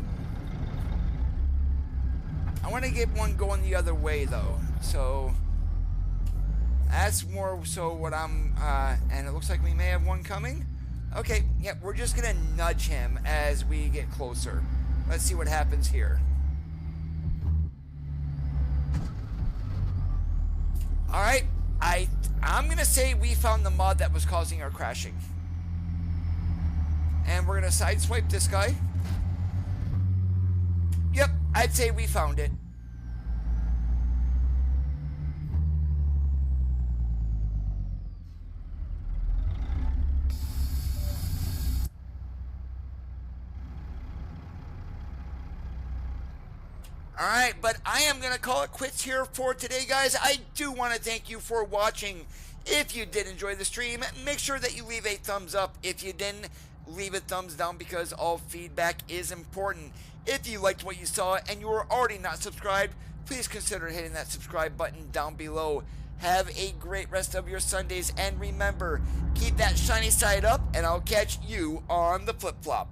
I want to get one going the other way though, so that's more so what I'm, and it looks like we may have one coming. Okay, yeah, we're just gonna nudge him as we get closer. Let's see what happens here. Alright, I'm gonna say we found the mod that was causing our crashing. And we're gonna sideswipe this guy. Yep, I'd say we found it. Alright, but I am going to call it quits here for today, guys. I do want to thank you for watching. If you did enjoy the stream, make sure that you leave a thumbs up. If you didn't, leave a thumbs down because all feedback is important. If you liked what you saw and you are already not subscribed, please consider hitting that subscribe button down below. Have a great rest of your Sundays, and remember, keep that shiny side up, and I'll catch you on the flip-flop.